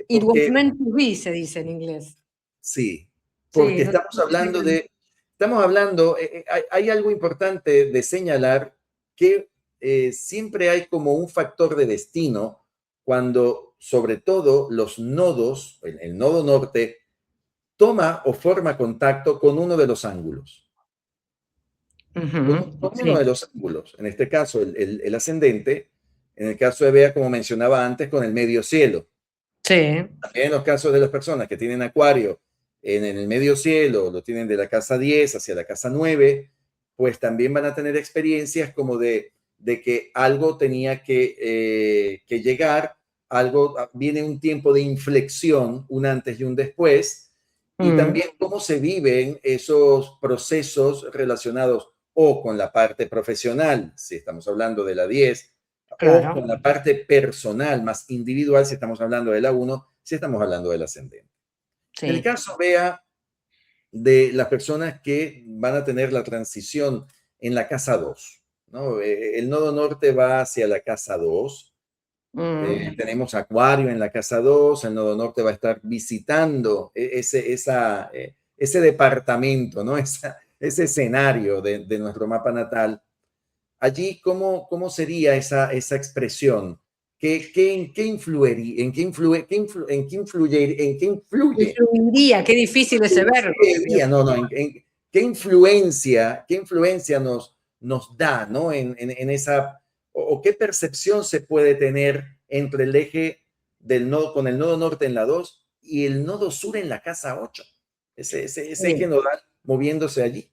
it was Porque meant to be, se dice en inglés. sí, porque Sí, no, estamos hablando, hay algo importante de señalar que siempre hay como un factor de destino cuando sobre todo los nodos, el nodo norte, toma o forma contacto con uno de los ángulos, ujú, con uno sí, de los ángulos, en este caso el ascendente, en el caso de Bea, como mencionaba antes, con el medio cielo. sí. También en los casos de las personas que tienen Acuario en el medio cielo, lo tienen de la casa 10 hacia la casa 9, pues también van a tener experiencias como de que algo tenía que llegar, algo, viene un tiempo de inflexión, un antes y un después, y Mm, también cómo se viven esos procesos relacionados o con la parte profesional, si estamos hablando de la 10, o claro, con la parte personal, más individual, si estamos hablando de la uno, si estamos hablando del ascendente. En el sí. caso, vea, de las personas que van a tener la transición en la casa 2, ¿no? El nodo norte va hacia la casa 2. Mm, Tenemos Acuario en la casa 2. El nodo norte va a estar visitando ese departamento, ¿no? Ese escenario de nuestro mapa natal. Allí, ¿cómo sería esa expresión? ¿En qué influye? ¿En qué influye? influiría, qué difícil ese verbo. No, no, qué influencia nos da, ¿no? En esa, o qué percepción se puede tener entre el eje del nodo, con el nodo norte en la 2 y el nodo sur en la casa 8. Ese eje Sí. nodal moviéndose allí.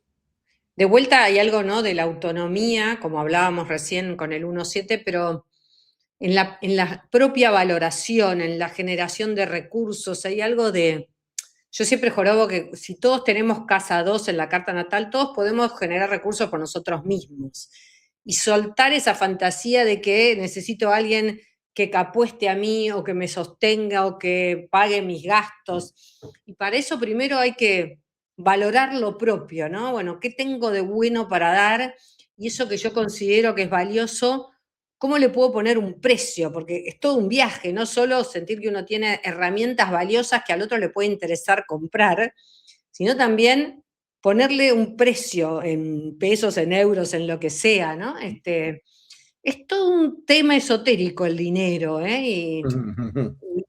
De vuelta hay algo, ¿no? De la autonomía, como hablábamos recién con el 1.7, pero en la propia valoración, en la generación de recursos, hay algo de. Yo siempre jorobo que si todos tenemos casa 2 en la carta natal, todos podemos generar recursos por nosotros mismos. Y soltar esa fantasía de que necesito a alguien que apueste a mí o que me sostenga o que pague mis gastos. Y para eso primero hay que valorar lo propio, ¿no? Bueno, ¿qué tengo de bueno para dar? Y eso que yo considero que es valioso, ¿cómo le puedo poner un precio? Porque es todo un viaje, no solo sentir que uno tiene herramientas valiosas que al otro le puede interesar comprar, sino también ponerle un precio en pesos, en euros, en lo que sea, ¿no? Es todo un tema esotérico el dinero, ¿eh?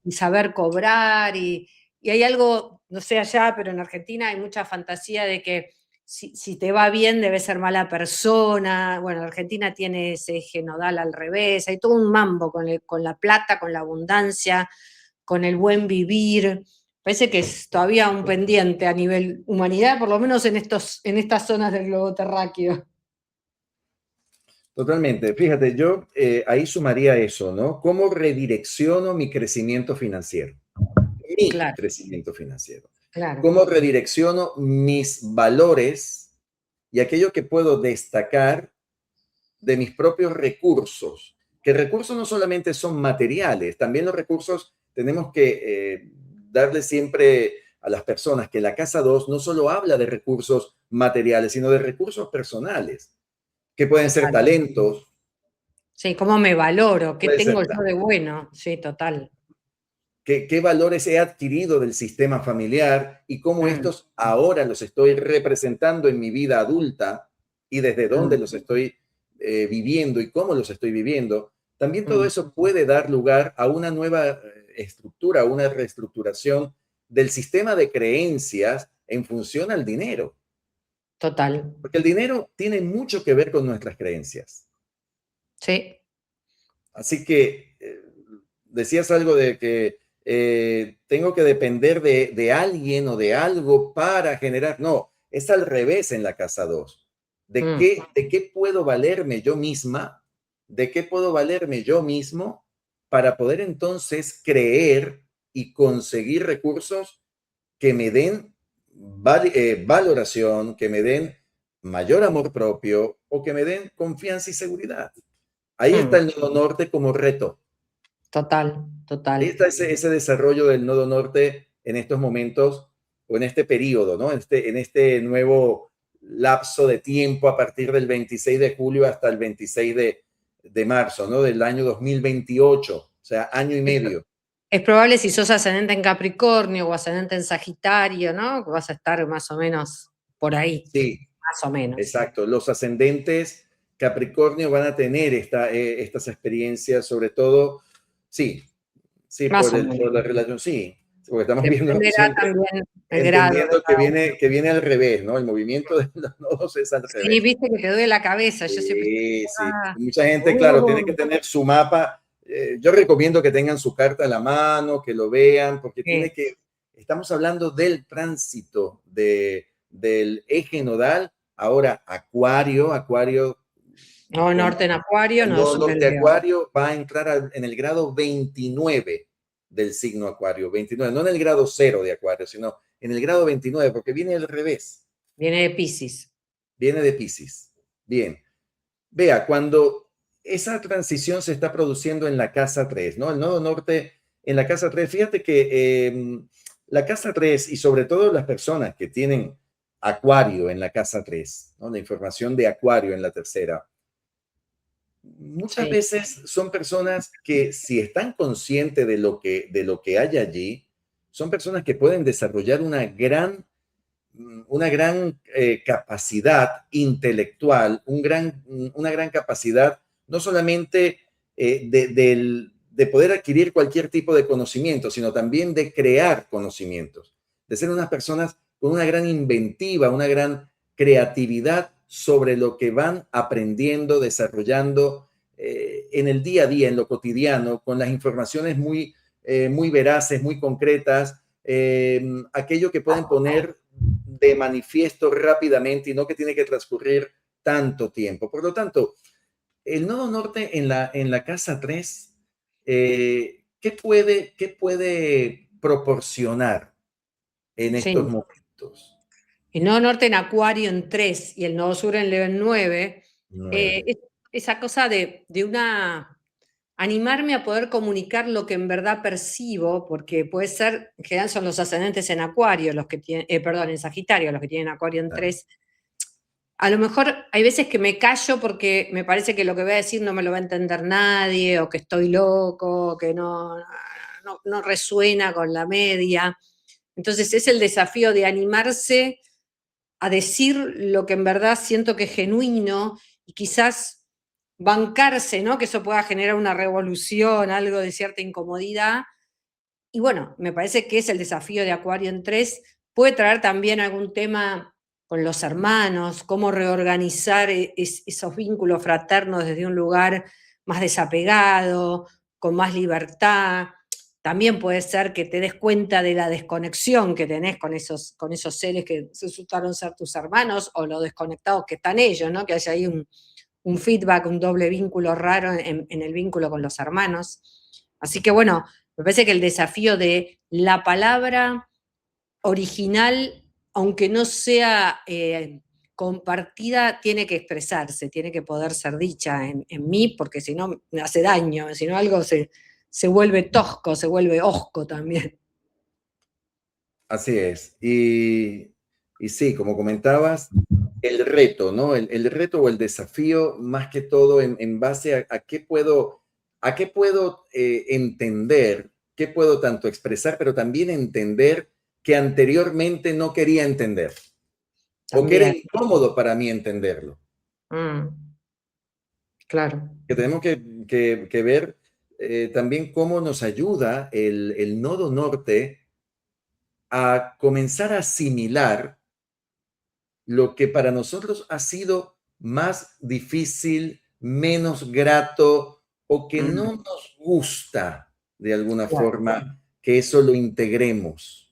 Y saber cobrar, y hay algo, no sé allá, pero en Argentina hay mucha fantasía de que si te va bien debes ser mala persona. Bueno, Argentina tiene ese eje nodal al revés, hay todo un mambo con la plata, con la abundancia, con el buen vivir. Parece que es todavía un pendiente a nivel humanidad, por lo menos en estas zonas del globo terráqueo. Totalmente. Fíjate, yo ahí sumaría eso, ¿no? ¿Cómo redirecciono mi crecimiento financiero? Mi Claro, crecimiento financiero. claro. ¿Cómo redirecciono mis valores y aquello que puedo destacar de mis propios recursos? que recursos no solamente son materiales, también los recursos tenemos que darle siempre a las personas que la casa 2 no solo habla de recursos materiales, sino de recursos personales, que pueden ser Total. talentos, Sí, ¿cómo me valoro? ¿Qué puede tengo ser yo de bueno? Sí, total. qué valores he adquirido del sistema familiar y cómo Mm, estos ahora los estoy representando en mi vida adulta y desde dónde mm, los estoy viviendo y cómo los estoy viviendo. También todo mm. eso puede dar lugar a una nueva estructura, a una reestructuración del sistema de creencias en función al dinero. Total. Porque el dinero tiene mucho que ver con nuestras creencias. Sí. Así que decías algo de que tengo que depender de alguien o de algo para generar. No, es al revés en la casa 2. Mm, De qué puedo valerme yo misma? ¿De qué puedo valerme yo mismo para poder entonces creer y conseguir recursos que me den valoración, que me den mayor amor propio o que me den confianza y seguridad? Ahí está mm. el nodo norte como reto. Total, Ahí total. está ese desarrollo del nodo norte en estos momentos o en este periodo, ¿no? En este nuevo lapso de tiempo a partir del 26 de julio hasta el 26 de marzo, ¿no? Del año 2028, o sea, año y Es medio. es probable si sos ascendente en Capricornio o ascendente en Sagitario, ¿no? Que vas a estar más o menos por ahí, Sí, más o menos. exacto. Los ascendentes Capricornio van a tener estas experiencias, sobre todo, sí, sí, Más o por menos. la relación, sí, porque estamos viendo Dependerá siempre, también el grado de entendiendo cada uno. que viene al revés, ¿no? El movimiento de los nodos es al Sí, revés. viste que te duele la cabeza. Yo siempre Sí, sí. ah, Mucha gente, claro, tiene que uh, tener su mapa. Yo recomiendo que tengan su carta a la mano, que lo vean, porque sí. estamos hablando del tránsito del eje nodal, ahora Acuario, Nodo con norte en Acuario, el nodo nodo sur en norte León. Acuario, va a entrar en el grado 29 del signo Acuario, 29, no en el grado cero de Acuario, sino en el grado 29, porque viene al revés, Viene de Piscis. viene de Pisces. Bien, vea, cuando esa transición se está produciendo en la casa 3, ¿no? El nodo norte en la casa 3, fíjate que la casa 3 y sobre todo las personas que tienen Acuario en la casa 3, ¿no? La información de Acuario en la tercera, muchas Sí, veces son personas que si están conscientes de lo que hay allí, son personas que pueden desarrollar una gran capacidad intelectual, una gran capacidad no solamente de poder adquirir cualquier tipo de conocimiento, sino también de crear conocimientos, de ser unas personas con una gran inventiva, una gran creatividad sobre lo que van aprendiendo, desarrollando en el día a día, en lo cotidiano, con las informaciones muy veraces, muy concretas, aquello que pueden poner de manifiesto rápidamente y no que tiene que transcurrir tanto tiempo. Por lo tanto, el nodo norte en la casa 3, qué puede proporcionar en estos sí. momentos? El nodo norte en Acuario en 3 y el nodo sur en León en 9, 9. esa cosa de una animarme a poder comunicar lo que en verdad percibo, porque puede ser, en general son los ascendentes en Acuario los que tienen, perdón, en Sagitario los que tienen Acuario en Claro. 3. A lo mejor hay veces que me callo porque me parece que lo que voy a decir no me lo va a entender nadie, o que estoy loco, que no resuena con la media. Entonces es el desafío de animarse a decir lo que en verdad siento que es genuino y quizás bancarse, ¿no? Que eso pueda generar una revolución, algo de cierta incomodidad. Y bueno, me parece que es el desafío de Acuario en 3. Puede traer también algún tema con los hermanos, cómo reorganizar esos vínculos fraternos desde un lugar más desapegado, con más libertad. También puede ser que te des cuenta de la desconexión que tenés con esos seres que resultaron ser tus hermanos o lo desconectados que están ellos, ¿no? Que haya ahí un feedback, un doble vínculo raro en el vínculo con los hermanos. Así que bueno, me parece que el desafío de la palabra original, aunque no sea compartida tiene que expresarse, tiene que poder ser dicha en mí, porque si no me hace daño, si no algo se vuelve tosco, se vuelve hosco también. Así es. Y sí, como comentabas, el reto, ¿no? El reto o el desafío, más que todo en base a qué puedo entender, qué puedo tanto expresar, pero también entender que anteriormente no quería entender o que era También. incómodo para mí entenderlo. Mm, claro. Que tenemos que ver también cómo nos ayuda el nodo norte a comenzar a asimilar lo que para nosotros ha sido más difícil, menos grato o que Mm, no nos gusta de alguna claro. forma que eso lo integremos.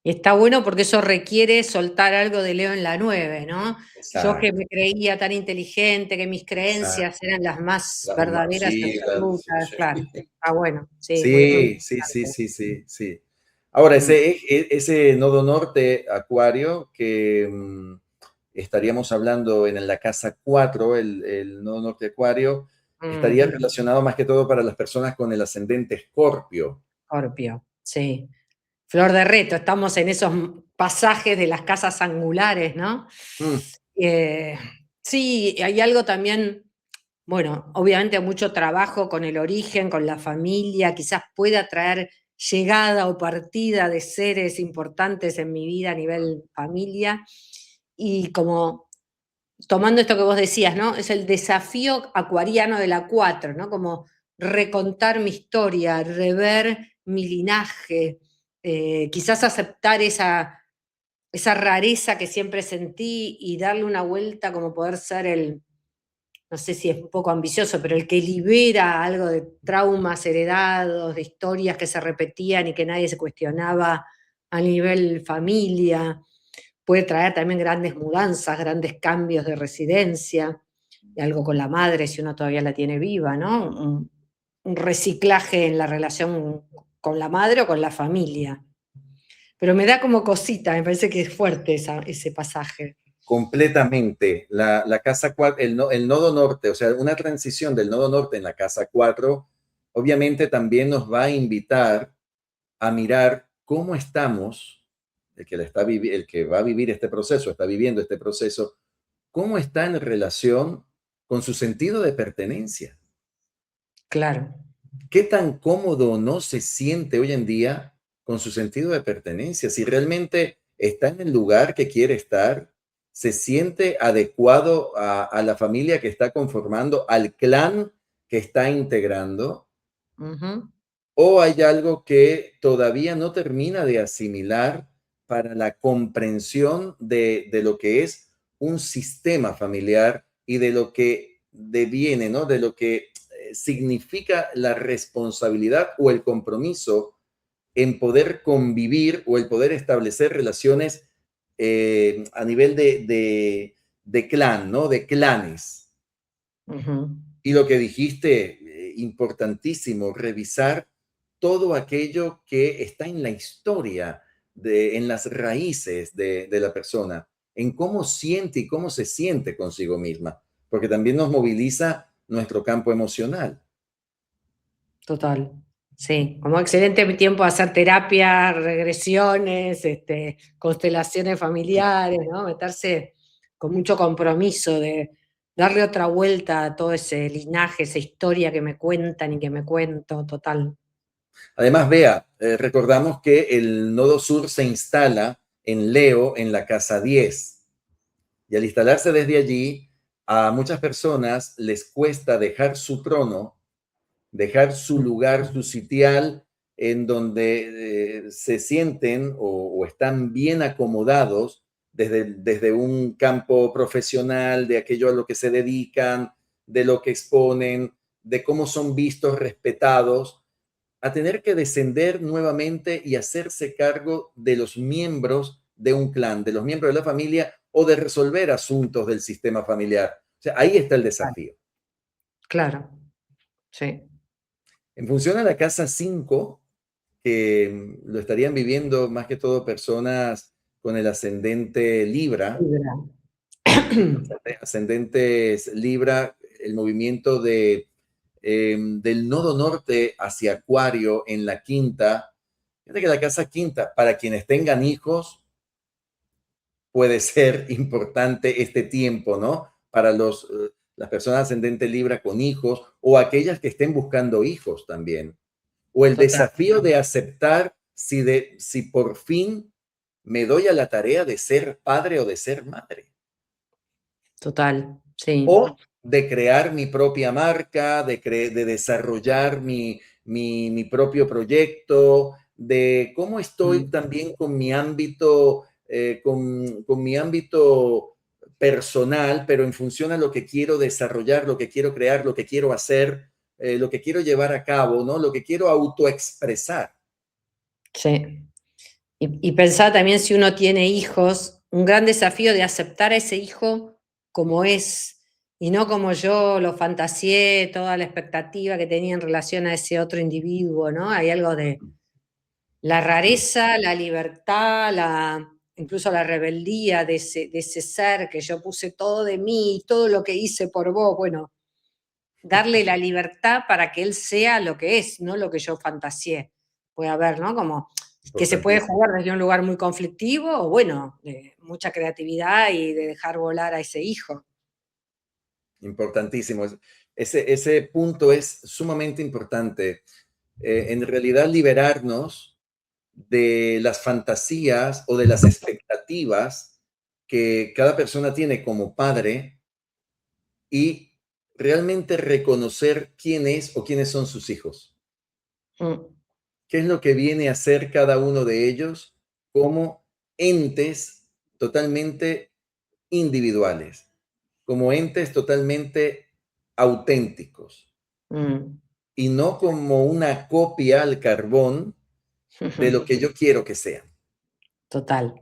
Y está bueno porque eso requiere soltar algo de Leo en la 9, ¿no? Yo que Exacto, me creía tan inteligente, que mis creencias exacto. eran las más verdaderas y Sí, sí, absolutas, sí. claro. Ah, bueno, sí, muy, muy Sí, sí, sí, interesante. sí, sí, sí. Ahora, Mm, ese nodo norte acuario que estaríamos hablando en la casa 4, el nodo norte acuario, estaría mm, relacionado más que todo para las personas con el ascendente escorpio. Escorpio, sí. Flor de reto, estamos en esos pasajes de las casas angulares, ¿no? Mm, Eh, sí, hay algo también, bueno, obviamente mucho trabajo con el origen, con la familia, quizás pueda traer llegada o partida de seres importantes en mi vida a nivel familia. Y como tomando esto que vos decías, ¿no? Es el desafío acuariano de la 4, ¿no? Como recontar mi historia, rever mi linaje, quizás aceptar esa rareza que siempre sentí y darle una vuelta como poder ser el, no sé si es un poco ambicioso, pero el que libera algo de traumas heredados, de historias que se repetían y que nadie se cuestionaba a nivel familia. Puede traer también grandes mudanzas, grandes cambios de residencia, y algo con la madre si uno todavía la tiene viva, ¿no? Un reciclaje en la relación con la madre o con la familia. Pero me da como cosita, me parece que es fuerte ese pasaje. completamente. La casa 4, el nodo norte, o sea, una transición del nodo norte en la casa 4, obviamente también nos va a invitar a mirar cómo estamos, el que va a vivir este proceso, está viviendo este proceso, cómo está en relación con su sentido de pertenencia. Claro. ¿Qué tan cómodo no se siente hoy en día con su sentido de pertenencia? Si realmente está en el lugar que quiere estar, se siente adecuado a la familia que está conformando, al clan que está integrando, Ujú, o hay algo que todavía no termina de asimilar para la comprensión de lo que es un sistema familiar y de lo que deviene, ¿no? De lo que significa la responsabilidad o el compromiso en poder convivir o el poder establecer relaciones a nivel de clan, ¿no? De clanes. ujú. Y lo que dijiste, importantísimo, revisar todo aquello que está en la historia, en las raíces de la persona, en cómo siente y cómo se siente consigo misma, porque también nos moviliza nuestro campo emocional. Total. Sí, como excelente mi tiempo de hacer terapia, regresiones, constelaciones familiares, ¿no? Meterse con mucho compromiso de darle otra vuelta a todo ese linaje, esa historia que me cuentan y que me cuento, total. Además, vea, recordamos que el nodo sur se instala en Leo en la casa 10 y al instalarse desde allí, a muchas personas les cuesta dejar su trono, dejar su lugar, su sitial, en donde se sienten o están bien acomodados desde un campo profesional, de aquello a lo que se dedican, de lo que exponen, de cómo son vistos, respetados, a tener que descender nuevamente y hacerse cargo de los miembros de un clan, de los miembros de la familia o de resolver asuntos del sistema familiar. O sea, ahí está el Claro, desafío. claro, sí. En función a la casa 5, que lo estarían viviendo más que todo personas con el ascendente Libra, Libra. Ascendentes Libra, el movimiento del nodo norte hacia Acuario en la quinta. Fíjate que la casa quinta, para quienes tengan hijos, puede ser importante este tiempo, ¿no? Para las personas ascendente Libra con hijos o aquellas que estén buscando hijos también. O el Total, desafío de aceptar si por fin me doy a la tarea de ser padre o de ser madre. total, sí. O de crear mi propia marca, de desarrollar mi propio proyecto, de cómo estoy Mm, también con mi ámbito, con mi ámbito personal, pero en función a lo que quiero desarrollar, lo que quiero crear, lo que quiero hacer, lo que quiero llevar a cabo, ¿no? Lo que quiero autoexpresar. sí. Y pensar también si uno tiene hijos, un gran desafío de aceptar a ese hijo como es y no como yo lo fantaseé, toda la expectativa que tenía en relación a ese otro individuo, ¿no? Hay algo de la rareza, la libertad, incluso la rebeldía de ese ser que yo puse todo de mí, todo lo que hice por vos. Bueno, darle la libertad para que él sea lo que es, no lo que yo fantaseé. Puede haber, ¿no? Como que se puede Importantísimo, jugar desde un lugar muy conflictivo o bueno, de mucha creatividad y de dejar volar a ese hijo. importantísimo. Ese punto es sumamente importante. En realidad, liberarnos de las fantasías o de las expectativas que cada persona tiene como padre y realmente reconocer quién es o quiénes son sus hijos. Mm, ¿Qué es lo que viene a ser cada uno de ellos como entes totalmente individuales, como entes totalmente auténticos mm. y no como una copia al carbón de lo que yo quiero que sean? Total.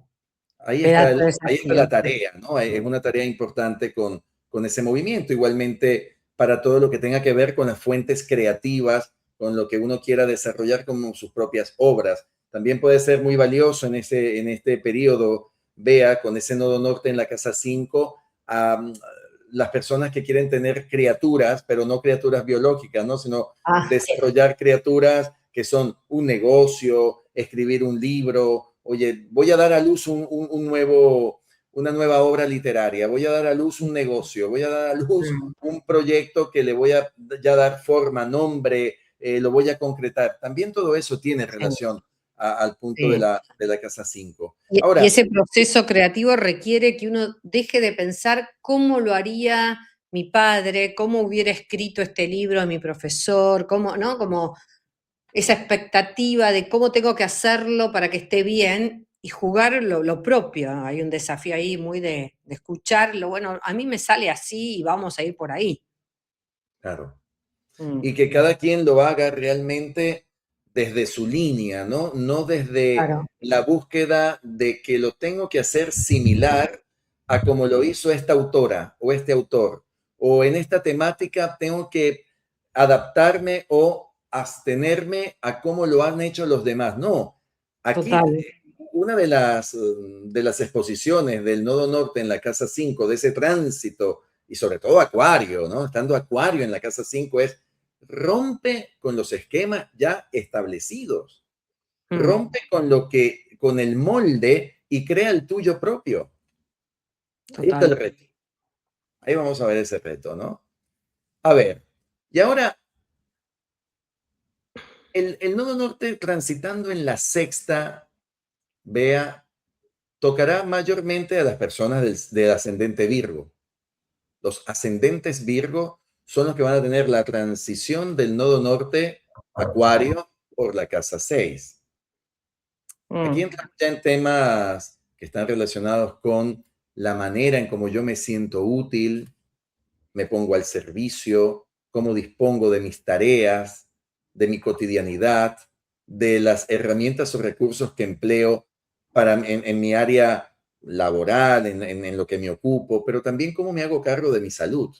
Ahí está, Pedazo de ahí está la desafío. tarea, ¿no? Es una tarea importante con ese movimiento. Igualmente, para todo lo que tenga que ver con las fuentes creativas, con lo que uno quiera desarrollar como sus propias obras. También puede ser muy valioso en este periodo, vea, con ese nodo norte en la casa 5, a las personas que quieren tener criaturas, pero no criaturas biológicas, ¿no? Sino Ah, desarrollar criaturas que son un negocio, escribir un libro, oye, voy a dar a luz una nueva obra literaria, voy a dar a luz un negocio, voy a dar a luz mm, un proyecto que le voy a ya dar forma, nombre, lo voy a concretar. También todo eso tiene sí, relación al punto sí. de la casa 5. Y Ahora, ese proceso creativo requiere que uno deje de pensar cómo lo haría mi padre, cómo hubiera escrito este libro mi profesor, cómo, ¿no? Como esa expectativa de cómo tengo que hacerlo para que esté bien y jugar lo propio. Hay un desafío ahí muy de escucharlo. Bueno, a mí me sale así y vamos a ir por ahí. claro, Mm, y que cada quien lo haga realmente desde su línea, ¿no? No desde claro, la búsqueda de que lo tengo que hacer similar a como lo hizo esta autora o este autor, o en esta temática tengo que adaptarme o abstenerme a cómo lo han hecho los demás. No, aquí total. una de las exposiciones del Nodo Norte en la Casa 5, de ese tránsito, y sobre todo Acuario, ¿no? Estando Acuario en la Casa 5 es rompe con los esquemas ya establecidos, Mm, rompe con el molde y crea el tuyo propio. Ahí está el total. reto. Ahí vamos a ver ese reto, ¿no? A ver, y ahora el nodo norte transitando en la sexta, vea, tocará mayormente a las personas del ascendente Virgo. Los ascendentes Virgo son los que van a tener la transición del nodo norte Acuario por la casa 6. Aquí Mm, entramos ya en temas que están relacionados con la manera en cómo yo me siento útil, me pongo al servicio, cómo dispongo de mis tareas, de mi cotidianidad, de las herramientas o recursos que empleo en mi área laboral, en lo que me ocupo, pero también cómo me hago cargo de mi salud.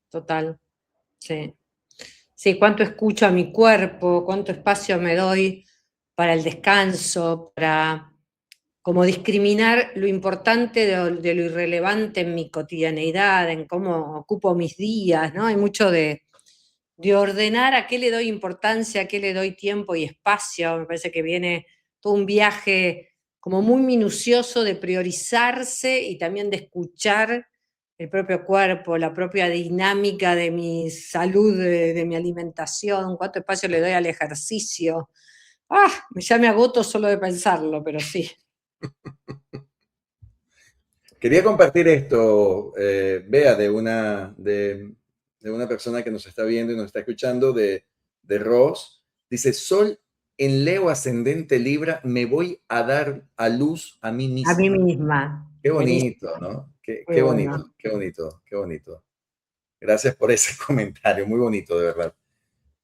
total. Sí. Sí, cuánto escucho a mi cuerpo, cuánto espacio me doy para el descanso, para como discriminar lo importante de lo irrelevante en mi cotidianeidad, en cómo ocupo mis días, ¿no? Hay mucho de ordenar a qué le doy importancia, a qué le doy tiempo y espacio. Me parece que viene todo un viaje como muy minucioso de priorizarse y también de escuchar el propio cuerpo, la propia dinámica de mi salud, de mi alimentación, cuánto espacio le doy al ejercicio. Ya me agoto solo de pensarlo, pero sí. Quería compartir esto, Bea, de una persona que nos está viendo y nos está escuchando, de Ross. Dice, Sol en Leo ascendente Libra, me voy a dar a luz a mí A mí misma. misma. Qué Buenísimo, bonito, ¿no? muy Qué bueno. bonito, qué bonito, qué bonito. Gracias por ese comentario, muy bonito, de verdad.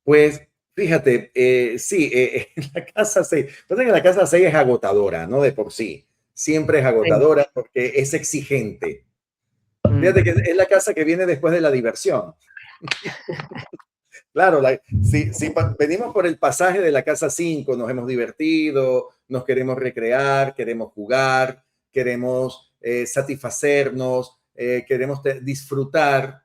Pues fíjate, sí, en la casa 6, pasa que la casa 6 es agotadora, ¿no? De por sí. Siempre es Sí. agotadora porque es exigente. Fíjate que Mm. es la casa que viene después de la diversión. Claro, si venimos por el pasaje de la casa 5, nos hemos divertido, nos queremos recrear, queremos jugar, queremos satisfacernos, queremos disfrutar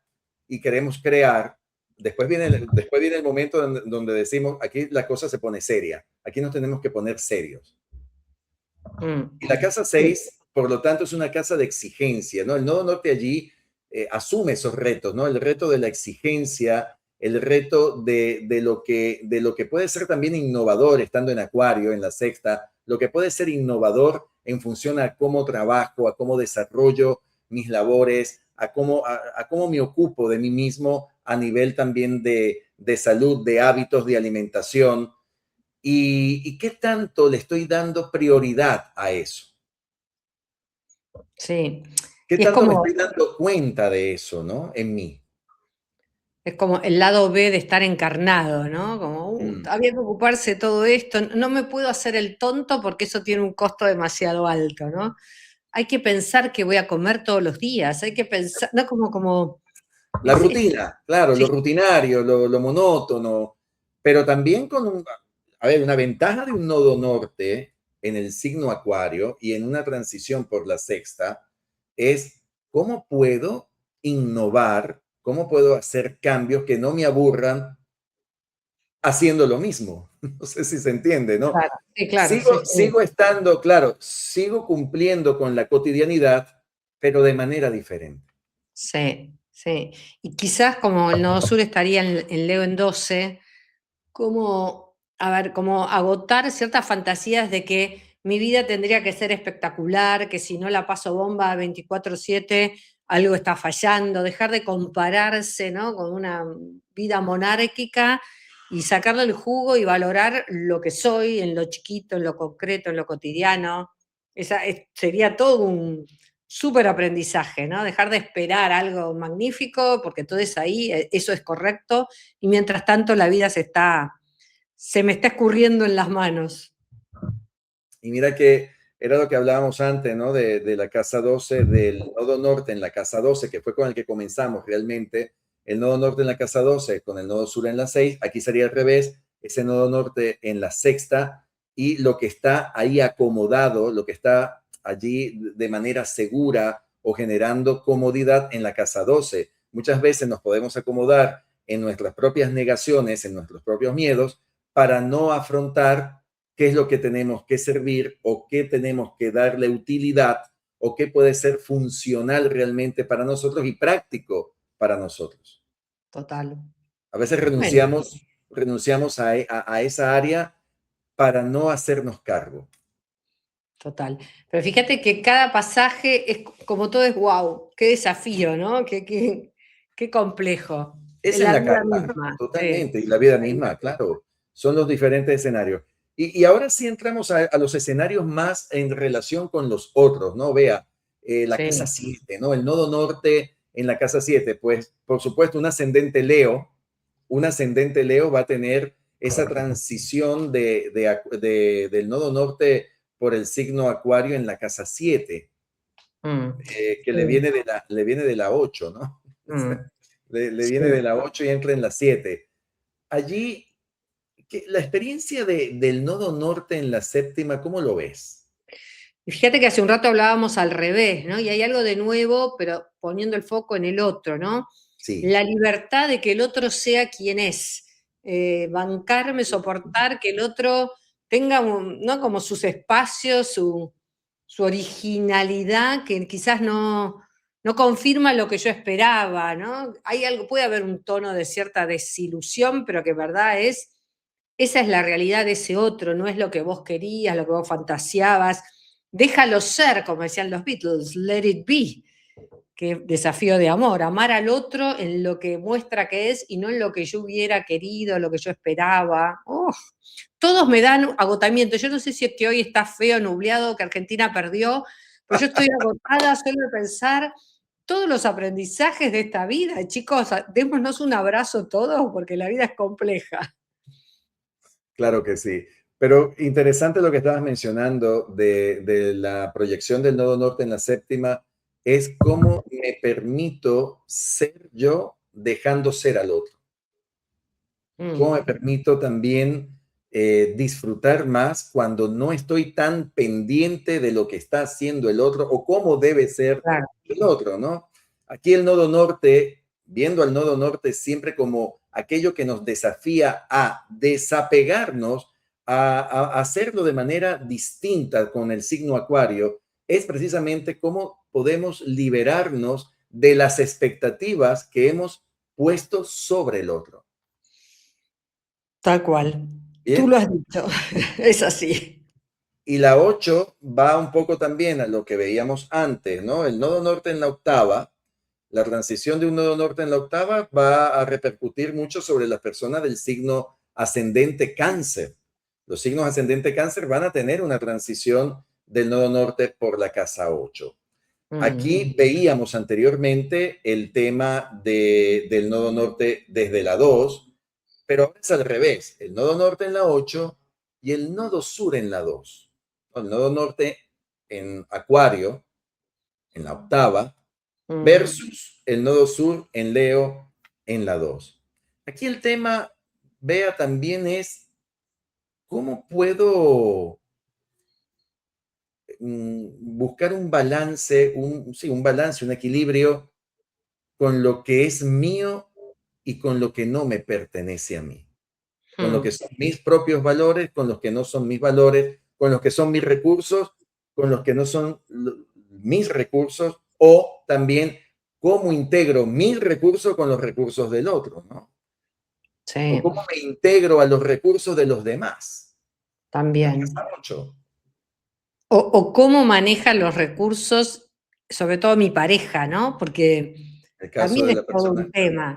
y queremos crear. Después viene el momento donde decimos, aquí la cosa se pone seria, aquí nos tenemos que poner serios. Mm. Y la casa Sí. 6, por lo tanto, es una casa de exigencia, ¿no? El nodo norte allí asume esos retos, ¿no? El reto de la exigencia, el reto de lo que puede ser también innovador estando en Acuario, en la sexta, lo que puede ser innovador en función a cómo trabajo, a cómo desarrollo mis labores, a cómo me ocupo de mí mismo a nivel también de salud, de hábitos, de alimentación. Y qué tanto le estoy dando prioridad a eso. Sí. ¿Qué Y es tanto me como, estoy dando cuenta de eso, no? En mí. es como el lado B de estar encarnado, ¿no? Como, Mm. había que ocuparse de todo esto. No me puedo hacer el tonto porque eso tiene un costo demasiado alto, ¿no? Hay que pensar que voy a comer todos los días, hay que pensar, no como, La es rutina, claro, lo sí, rutinario, lo monótono, pero también a ver, una ventaja de un nodo norte en el signo Acuario y en una transición por la sexta es cómo puedo innovar, cómo puedo hacer cambios que no me aburran haciendo lo mismo. No sé si se entiende, ¿no? claro, sí, claro, sí, sí. Sigo estando, claro, sigo cumpliendo con la cotidianidad, pero de manera diferente. Sí, sí. Y quizás como el nodo sur estaría en Leo en 12, como, a ver, como agotar ciertas fantasías de que mi vida tendría que ser espectacular, que si no la paso bomba 24/7, algo está fallando, dejar de compararse, ¿no? Con una vida monárquica y sacarle el jugo y valorar lo que soy en lo chiquito, en lo concreto, en lo cotidiano. Sería todo un súper aprendizaje, ¿no? Dejar de esperar algo magnífico, porque todo es ahí, eso es correcto, y mientras tanto la vida se me está escurriendo en las manos. Y mira que era lo que hablábamos antes, ¿no? De la casa 12, del nodo norte en la casa 12, que fue con el que comenzamos realmente. El nodo norte en la casa 12 con el nodo sur en la 6. Aquí sería al revés, ese nodo norte en la sexta y lo que está ahí acomodado, lo que está allí de manera segura o generando comodidad en la casa 12. Muchas veces nos podemos acomodar en nuestras propias negaciones, en nuestros propios miedos, para no afrontar qué es lo que tenemos que servir o qué tenemos que darle utilidad o qué puede ser funcional realmente para nosotros y práctico para nosotros. Total. A veces Bueno, renunciamos a esa área para no hacernos cargo. total. Pero fíjate que cada pasaje es como todo es wow, qué desafío, ¿no? Qué complejo. En Esa es la la vida carta, misma, sí. totalmente. Y la vida misma, claro, son los diferentes escenarios. Y ahora sí entramos a los escenarios más en relación con los otros, ¿no? Vea, la casa Sí. 7, ¿no? El nodo norte en la casa 7, pues por supuesto un ascendente Leo va a tener esa transición del nodo norte por el signo Acuario en la casa 7, Mm, que sí. le viene de la 8, ¿no? Mm, Le viene sí. de la 8 y entra en la 7. Allí, la experiencia del nodo norte en la séptima, ¿cómo lo ves? Y fíjate que hace un rato hablábamos al revés, ¿no? Y hay algo de nuevo, pero poniendo el foco en el otro, ¿no? Sí, La libertad de que el otro sea quien es, bancarme, soportar que el otro tenga, ¿no? Como sus espacios, su originalidad, que quizás no confirma lo que yo esperaba, ¿no? Hay algo, puede haber un tono de cierta desilusión, pero que en verdad esa es la realidad de ese otro, no es lo que vos querías, lo que vos fantaseabas. Déjalo ser, como decían los Beatles, let it be. Qué desafío de amor, amar al otro en lo que muestra que es y no en lo que yo hubiera querido, lo que yo esperaba. Oh, todos me dan agotamiento. Yo no sé si es que hoy está feo, nubleado, que Argentina perdió, pero yo estoy agotada solo de pensar todos los aprendizajes de esta vida. Chicos, démonos un abrazo todos porque la vida es compleja. claro que sí. Pero interesante lo que estabas mencionando de la proyección del nodo norte en la séptima, es cómo me permito ser yo dejando ser al otro. Cómo me Mm, permito también disfrutar más cuando no estoy tan pendiente de lo que está haciendo el otro o cómo debe ser claro. el otro, ¿no? Aquí el nodo norte, viendo al nodo norte siempre como aquello que nos desafía a desapegarnos, a hacerlo de manera distinta con el signo acuario, es precisamente cómo podemos liberarnos de las expectativas que hemos puesto sobre el otro. Tal cual. Tú Bien, lo has dicho. Es así. y la 8 va un poco también a lo que veíamos antes, ¿no? El nodo norte en la octava, la transición de un nodo norte en la octava va a repercutir mucho sobre las personas del signo ascendente cáncer. Los signos ascendente cáncer van a tener una transición del nodo norte por la casa 8. Mm, Aquí veíamos anteriormente el tema del nodo norte desde la 2, pero ahora es al revés, el nodo norte en la 8 y el nodo sur en la 2. El nodo norte en Acuario, en la octava, mm. versus el nodo sur en Leo en la 2. Aquí el tema, vea, también es cómo puedo buscar un balance, sí, un balance, un equilibrio con lo que es mío y con lo que no me pertenece a mí, con lo que Mm. son mis propios valores, con los que no son mis valores, con los que son mis recursos, con los que no son mis recursos, o también cómo integro mis recursos con los recursos del otro, ¿no? O Sí, cómo me integro a los recursos de los demás. La casa también. 8, O cómo maneja los recursos, sobre todo mi pareja, ¿no? Porque el caso también de es la todo persona un tema.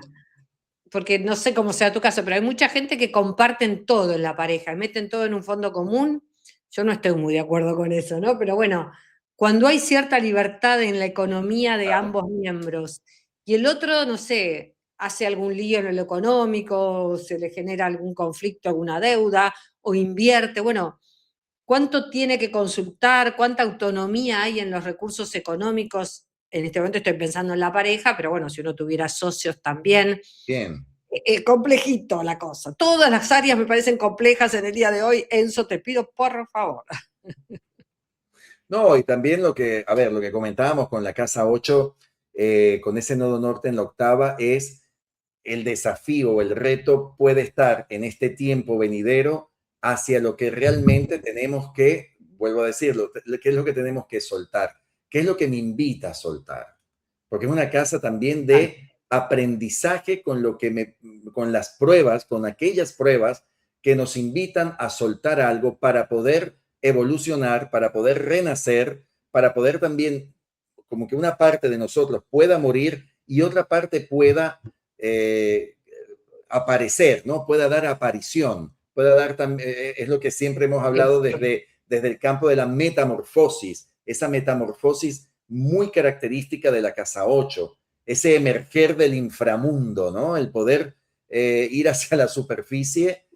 Porque no sé cómo sea tu caso, pero hay mucha gente que comparten todo en la pareja, meten todo en un fondo común. Yo no estoy muy de acuerdo con eso, ¿no? Pero bueno, cuando hay cierta libertad en la economía de claro. ambos miembros y el otro, no sé, hace algún lío en lo económico, o se le genera algún conflicto, alguna deuda, o invierte, bueno, ¿cuánto tiene que consultar? ¿Cuánta autonomía hay en los recursos económicos? En este momento estoy pensando en la pareja, pero bueno, si uno tuviera socios también. Bien. Complejito la cosa. Todas las áreas me parecen complejas en el día de hoy. Enzo, te pido por favor. No, y también lo que, a ver, lo que comentábamos con la casa 8, con ese nodo norte en la octava, es el desafío, el reto puede estar en este tiempo venidero hacia lo que realmente tenemos que, vuelvo a decirlo, qué es lo que tenemos que soltar, qué es lo que me invita a soltar, porque es una casa también de aprendizaje con lo que con las pruebas, con aquellas pruebas que nos invitan a soltar algo para poder evolucionar, para poder renacer, para poder también, como que una parte de nosotros pueda morir y otra parte pueda eh, aparecer, ¿no? Pueda dar aparición, pueda dar también, es lo que siempre hemos hablado desde el campo de la metamorfosis, esa metamorfosis muy característica de la casa 8, ese emerger del inframundo, ¿no? El poder ir hacia la superficie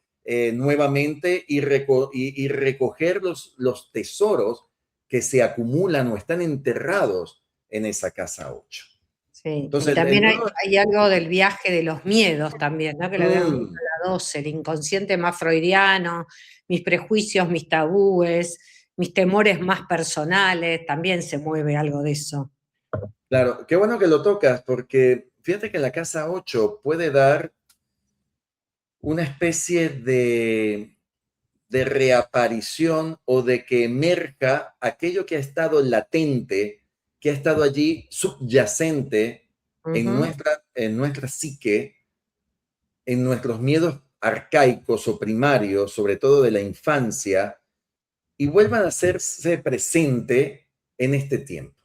nuevamente y recoger los tesoros que se acumulan o están enterrados en esa casa 8. Sí, y Entonces, también hay, nuevo, hay algo del viaje de los miedos también, ¿no? Que le vemos mm, a la 12, el inconsciente más freudiano, mis prejuicios, mis tabúes, mis temores más personales, también se mueve algo de eso. Claro, qué bueno que lo tocas, porque fíjate que la casa 8 puede dar una especie de reaparición o de que emerja aquello que ha estado latente, que ha estado allí subyacente Ujú, en nuestra psique, en nuestros miedos arcaicos o primarios, sobre todo de la infancia, y vuelvan a hacerse presente en este tiempo.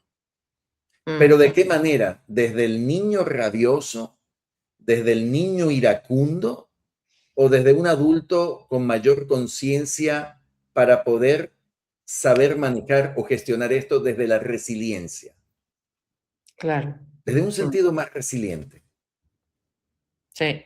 Pero mm, ¿de qué manera? Desde el niño rabioso, desde el niño iracundo o desde un adulto con mayor conciencia para poder saber manejar o gestionar esto desde la resiliencia, claro. desde un Mm, sentido más resiliente. sí,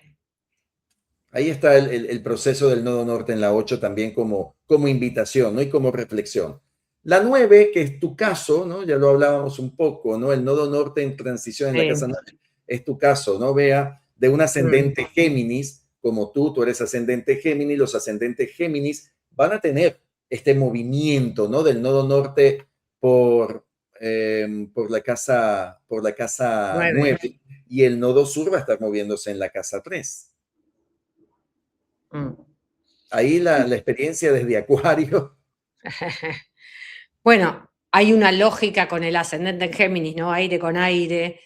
Ahí está el proceso del nodo norte en la 8 también como invitación, ¿no? Y como reflexión. La 9, que es tu caso, ¿no? Ya lo hablábamos un poco, ¿no? El nodo norte en transición en la casa sí. 9 es tu caso, ¿no? Vea, de un Mm, ascendente Géminis, como tú eres ascendente Géminis, los ascendentes Géminis van a tener este movimiento, ¿no? Del nodo norte por, por la casa 9. 9 y el nodo sur va a estar moviéndose en la casa 3. Mm. Ahí la experiencia desde Acuario. Bueno, hay una lógica con el ascendente en Géminis, ¿no? Aire con aire.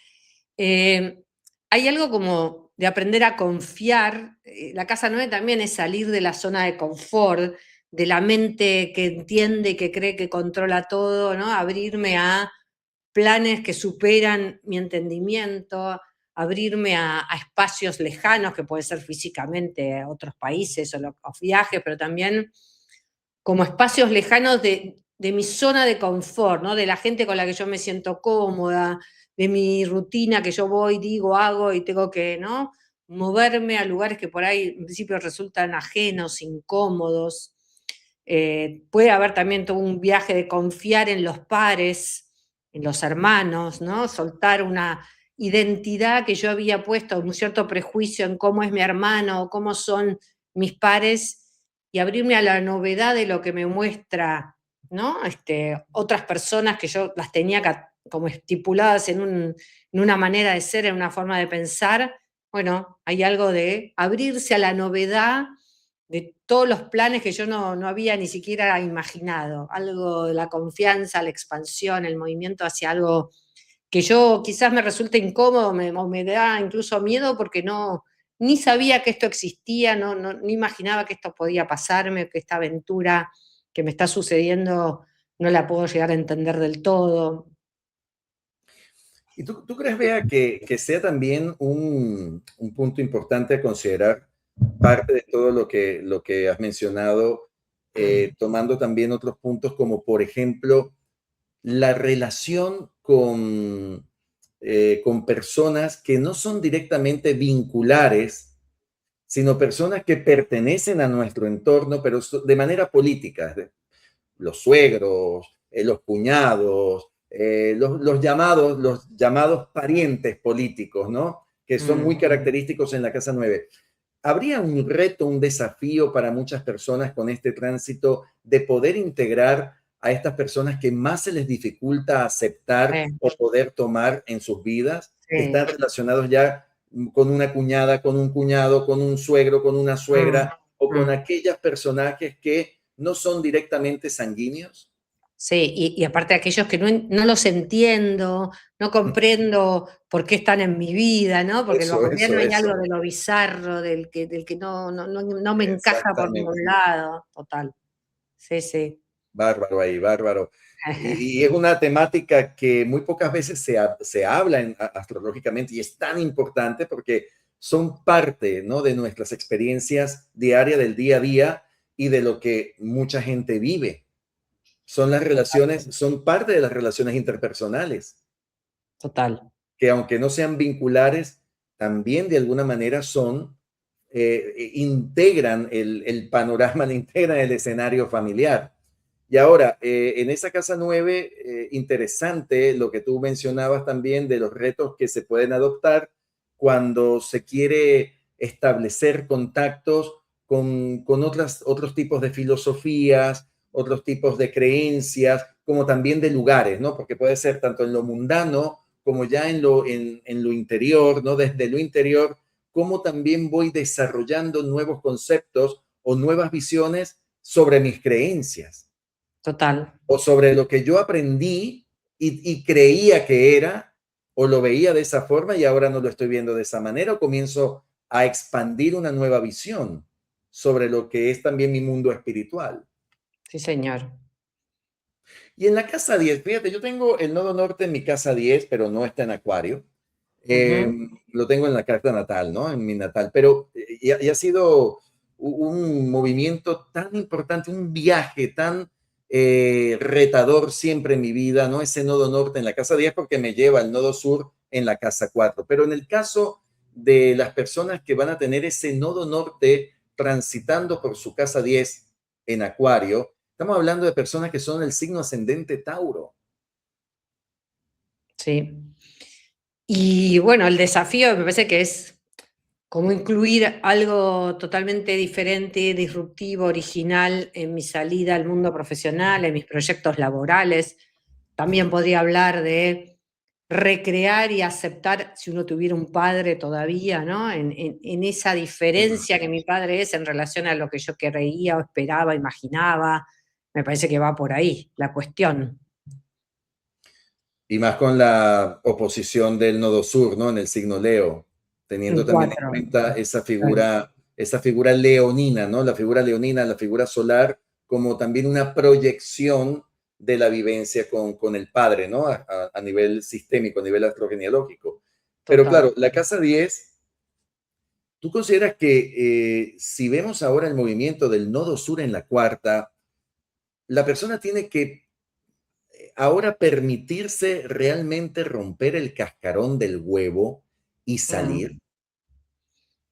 Eh, Hay algo como de aprender a confiar. La casa 9 también es salir de la zona de confort, de la mente que entiende y que cree que controla todo, ¿no? Abrirme a planes que superan mi entendimiento, abrirme a espacios lejanos, que puede ser físicamente otros países o viajes, pero también como espacios lejanos de mi zona de confort, ¿no? De la gente con la que yo me siento cómoda, de mi rutina que yo voy, digo, hago y tengo que, ¿no? Moverme a lugares que por ahí en principio resultan ajenos, incómodos. Puede haber también todo un viaje de confiar en los pares, en los hermanos, ¿no? Soltar una identidad que yo había puesto, un cierto prejuicio en cómo es mi hermano o cómo son mis pares y abrirme a la novedad de lo que me muestra, ¿no? Otras personas que yo las tenía como estipuladas en una manera de ser, en una forma de pensar. Bueno, hay algo de abrirse a la novedad de todos los planes que yo no había ni siquiera imaginado. Algo de la confianza, la expansión, el movimiento hacia algo que yo quizás me resulte incómodo, o me da incluso miedo porque ni sabía que esto existía, ni imaginaba que esto podía pasarme, que esta aventura que me está sucediendo no la puedo llegar a entender del todo. ¿Y tú crees, Bea, que sea también un punto importante a considerar parte de todo lo que has mencionado, tomando también otros puntos como, por ejemplo, la relación con personas que no son directamente vinculares, sino personas que pertenecen a nuestro entorno, pero de manera política? Los suegros, los cuñados, los llamados parientes políticos, ¿no? Que son muy Mm, característicos en la Casa 9. ¿Habría un reto, un desafío para muchas personas con este tránsito de poder integrar a estas personas que más se les dificulta aceptar sí, o poder tomar en sus vidas, que sí. están relacionados ya con una cuñada, con un cuñado, con un suegro, con una Mm, suegra o con mm. aquellos personajes que no son directamente sanguíneos? Sí, y aparte aquellos que no los entiendo, no comprendo por qué están en mi vida, ¿no? Porque en lo cotidiano hay algo Eso. de lo bizarro, del que no me encaja por ningún Exactamente. lado. Total. Sí, sí. Bárbaro ahí, bárbaro. Y es una temática que muy pocas veces se habla astrológicamente y es tan importante porque son parte, ¿no? De nuestras experiencias diarias del día a día y de lo que mucha gente vive. Son las relaciones, son parte de las relaciones interpersonales, Total. que aunque no sean vinculares, también de alguna manera son, integran el panorama, integran el escenario familiar. Y ahora, en esa casa 9, interesante lo que tú mencionabas también de los retos que se pueden adoptar cuando se quiere establecer contactos con otros tipos de filosofías otros tipos de creencias, como también de lugares, ¿no? Porque puede ser tanto en lo mundano como ya en lo interior, ¿no? Desde lo interior, como también voy desarrollando nuevos conceptos o nuevas visiones sobre mis creencias Total. o sobre lo que yo aprendí y creía que era o lo veía de esa forma y ahora no lo estoy viendo de esa manera o comienzo a expandir una nueva visión sobre lo que es también mi mundo espiritual. Sí, señor. Y en la casa 10, fíjate, yo tengo el nodo norte en mi casa 10, pero no está en Acuario. Ujú. Lo tengo en la carta natal, ¿no? En mi natal, pero y ha sido un movimiento tan importante, un viaje tan retador siempre en mi vida, ¿no? Ese nodo norte en la casa 10 porque me lleva al nodo sur en la casa 4. Pero en el caso de las personas que van a tener ese nodo norte transitando por su casa 10 en Acuario, estamos hablando de personas que son el signo ascendente Tauro. Sí. Y bueno, el desafío me parece que es como incluir algo totalmente diferente, disruptivo, original en mi salida al mundo profesional, en mis proyectos laborales. También podría hablar de recrear y aceptar si uno tuviera un padre todavía, ¿no? En esa diferencia que mi padre es en relación a lo que yo creía o esperaba, imaginaba. Me parece que va por ahí la cuestión. Y más con la oposición del nodo sur, ¿no? En el signo Leo, En teniendo también en cuatro. cuenta Claro. esa figura leonina, ¿no? La figura leonina, la figura solar, como también una proyección de la vivencia con el padre, ¿no? A nivel sistémico, a nivel astrogenealógico. Pero Total. claro, la casa 10, ¿tú consideras que si vemos ahora el movimiento del nodo sur en la cuarta, la persona tiene que ahora permitirse realmente romper el cascarón del huevo y Mm. salir,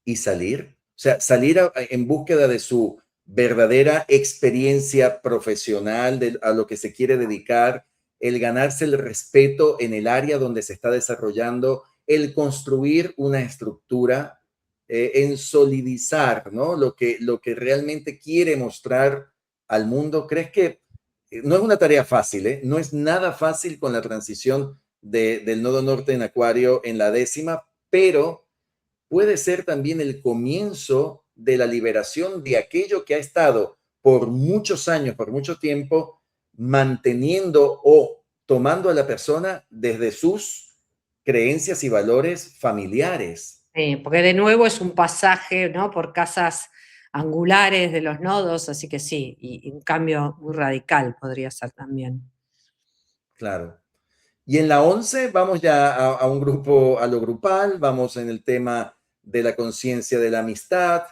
y salir, o sea, salir en búsqueda de su verdadera experiencia profesional, a lo que se quiere dedicar, el ganarse el respeto en el área donde se está desarrollando, el construir una estructura, en solidizar, ¿no? Lo que realmente quiere mostrar al mundo. ¿Crees que no es una tarea fácil, ¿eh? No es nada fácil con la transición del nodo norte en Acuario en la décima, pero puede ser también el comienzo de la liberación de aquello que ha estado por muchos años, por mucho tiempo, manteniendo o tomando a la persona desde sus creencias y valores familiares. Sí, porque de nuevo es un pasaje, ¿no? Por casas angulares de los nodos, así que sí, y un cambio muy radical podría ser también. Claro. Y en la 11 vamos ya a un grupo, a lo grupal, vamos en el tema de la conciencia de la amistad,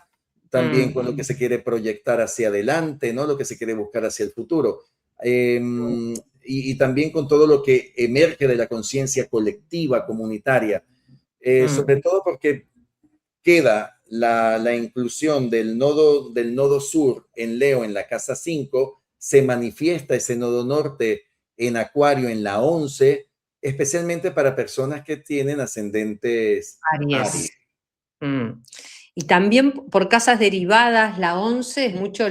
también con lo que se quiere proyectar hacia adelante, ¿no? Lo que se quiere buscar hacia el futuro. Y también con todo lo que emerge de la conciencia colectiva, comunitaria, Mm. sobre todo porque queda la inclusión del nodo sur en Leo en la casa 5, se manifiesta ese nodo norte en Acuario en la 11, especialmente para personas que tienen ascendentes Aries. Aries. Mm. Y también por casas derivadas, la 11 es mucho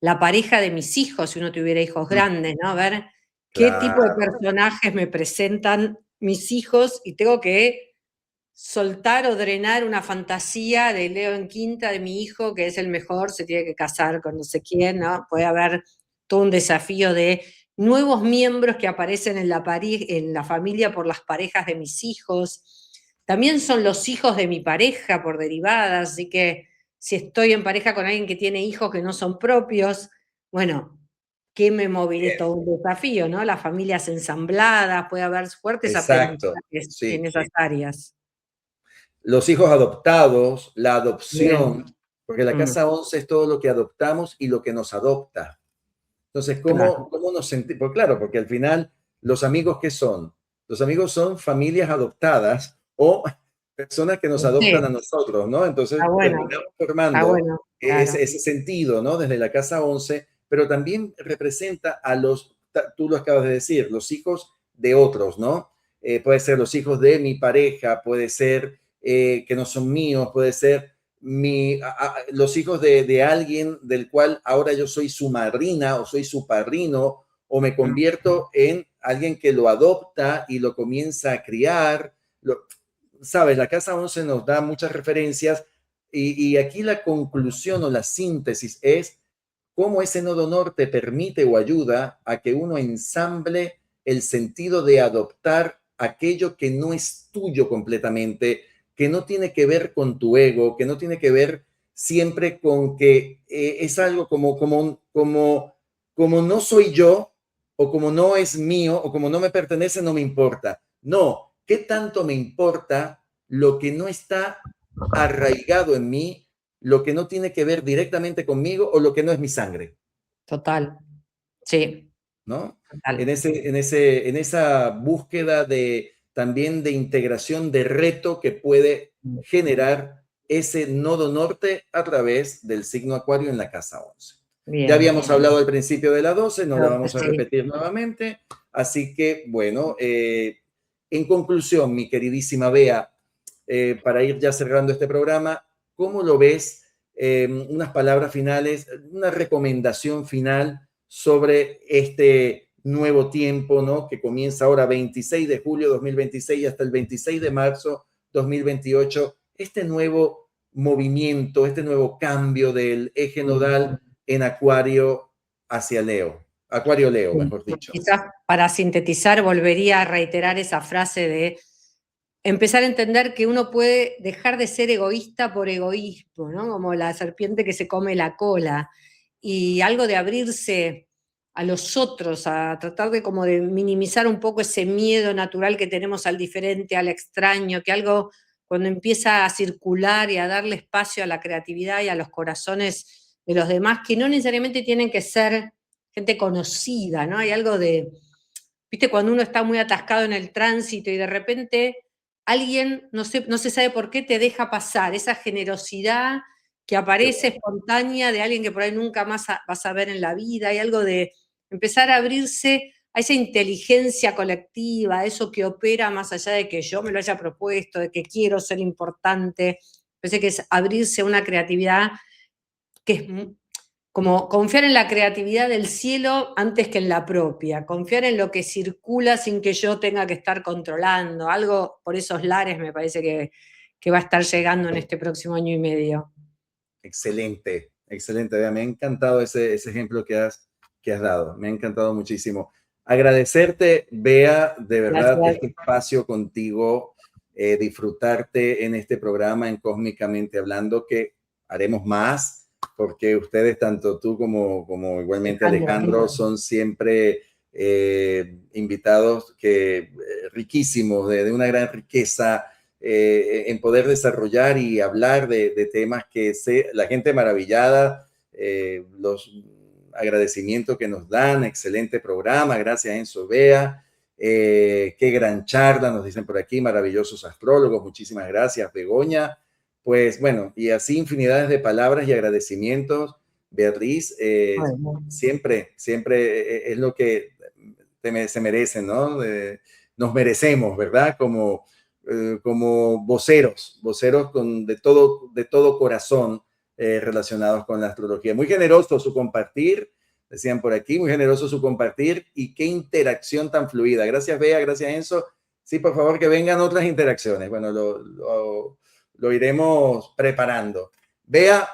la pareja de mis hijos, si uno tuviera hijos Mm, grandes, ¿no? A ver qué tipo de claro, personajes me presentan mis hijos y tengo que soltar o drenar una fantasía de Leo en quinta de mi hijo, que es el mejor, se tiene que casar con no sé quién, ¿no? Puede haber todo un desafío de nuevos miembros que aparecen en la familia por las parejas de mis hijos. También son los hijos de mi pareja por derivadas, así que si estoy en pareja con alguien que tiene hijos que no son propios, bueno, ¿qué me moviliza? Todo un desafío, ¿no? Las familias ensambladas, puede haber fuertes exacto, aprendizajes en sí. esas áreas. Los hijos adoptados, la Bien. adopción, porque la Mm, casa 11 es todo lo que adoptamos y lo que nos adopta. Entonces, claro. ¿cómo nos sentimos? Pues claro, porque al final, ¿los amigos qué son? Los amigos son familias adoptadas o personas que nos adoptan a Sí, nosotros, ¿no? Entonces, terminamos está formando bueno, claro. ese sentido, ¿no? Desde la casa 11, pero también representa a tú lo acabas de decir, los hijos de otros, ¿no? Puede ser los hijos de mi pareja, puede ser que no son míos, puede ser los hijos de alguien del cual ahora yo soy su madrina o soy su padrino, o me convierto en alguien que lo adopta y lo comienza a criar. Sabes, la Casa 11 nos da muchas referencias y aquí la conclusión o la síntesis es cómo ese nodo norte permite o ayuda a que uno ensamble el sentido de adoptar aquello que no es tuyo completamente, que no tiene que ver con tu ego, que no tiene que ver siempre con que es algo como no soy yo, o como no es mío, o como no me pertenece, no me importa. No, ¿qué tanto me importa lo que no está arraigado en mí, lo que no tiene que ver directamente conmigo o lo que no es mi sangre? Total, sí, ¿No? total. En esa búsqueda también de integración de reto que puede generar ese nodo norte a través del signo Acuario en la casa 11. Ya Bien. habíamos hablado al principio de la 12, no la vamos a Sí. repetir nuevamente, así que bueno, en conclusión, mi queridísima Bea, para ir ya cerrando este programa, ¿cómo lo ves? Unas palabras finales, una recomendación final sobre este nuevo tiempo, ¿no? Que comienza ahora 26 de julio 2026 hasta el 26 de marzo 2028, este nuevo movimiento, este nuevo cambio del eje nodal en Acuario hacia Leo, Acuario Leo, Sí. mejor dicho. Quizás para sintetizar volvería a reiterar esa frase de empezar a entender que uno puede dejar de ser egoísta por egoísmo, ¿no? Como la serpiente que se come la cola. Y algo de abrirse a los otros, a tratar de como de minimizar un poco ese miedo natural que tenemos al diferente, al extraño, que algo cuando empieza a circular y a darle espacio a la creatividad y a los corazones de los demás, que no necesariamente tienen que ser gente conocida, ¿no? Hay algo de, viste, cuando uno está muy atascado en el tránsito y de repente alguien, no se sabe por qué, te deja pasar, esa generosidad que aparece espontánea de alguien que por ahí nunca más vas a ver en la vida, hay algo de empezar a abrirse a esa inteligencia colectiva, a eso que opera más allá de que yo me lo haya propuesto, de que quiero ser importante, parece que es abrirse a una creatividad que es como confiar en la creatividad del cielo antes que en la propia, confiar en lo que circula sin que yo tenga que estar controlando. Algo por esos lares me parece que va a estar llegando en este próximo año y medio. Excelente, excelente. Bea, me ha encantado ese ejemplo que has dado. Me ha encantado muchísimo. Agradecerte, Bea, de verdad, Gracias. este espacio contigo, disfrutarte en este programa en Cósmicamente Hablando, que haremos más, porque ustedes, tanto tú como igualmente Alejandro, son siempre invitados riquísimos, de una gran riqueza en poder desarrollar y hablar de temas que la gente maravillada, los agradecimientos que nos dan, excelente programa, gracias Enzo Bea, qué gran charla, nos dicen por aquí, maravillosos astrólogos, muchísimas gracias Begoña, pues bueno, y así infinidades de palabras y agradecimientos, Beatriz, Bueno, siempre es lo que se merecen, ¿no? Nos merecemos, ¿verdad? Como voceros de todo corazón relacionados con la astrología. Muy generoso su compartir, decían por aquí, muy generoso su compartir y qué interacción tan fluida. Gracias, Bea, gracias, Enzo. Sí, por favor, que vengan otras interacciones. Bueno, lo iremos preparando. Bea,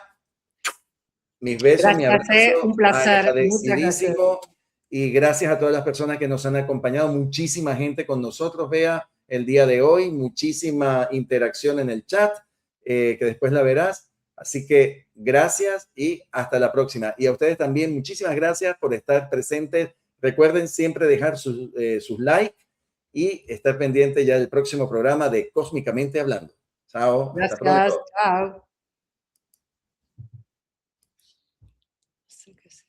mis besos, mi gracias, un abrazo, placer, muchas gracias. agradecidísimo y gracias a todas las personas que nos han acompañado. Muchísima gente con nosotros, Bea, el día de hoy, muchísima interacción en el chat, que después la verás. Así que gracias y hasta la próxima. Y a ustedes también, muchísimas gracias por estar presentes. Recuerden siempre dejar sus likes y estar pendiente ya del próximo programa de Cósmicamente Hablando. Chao, hasta Gracias, pronto. chao. Sí que sí.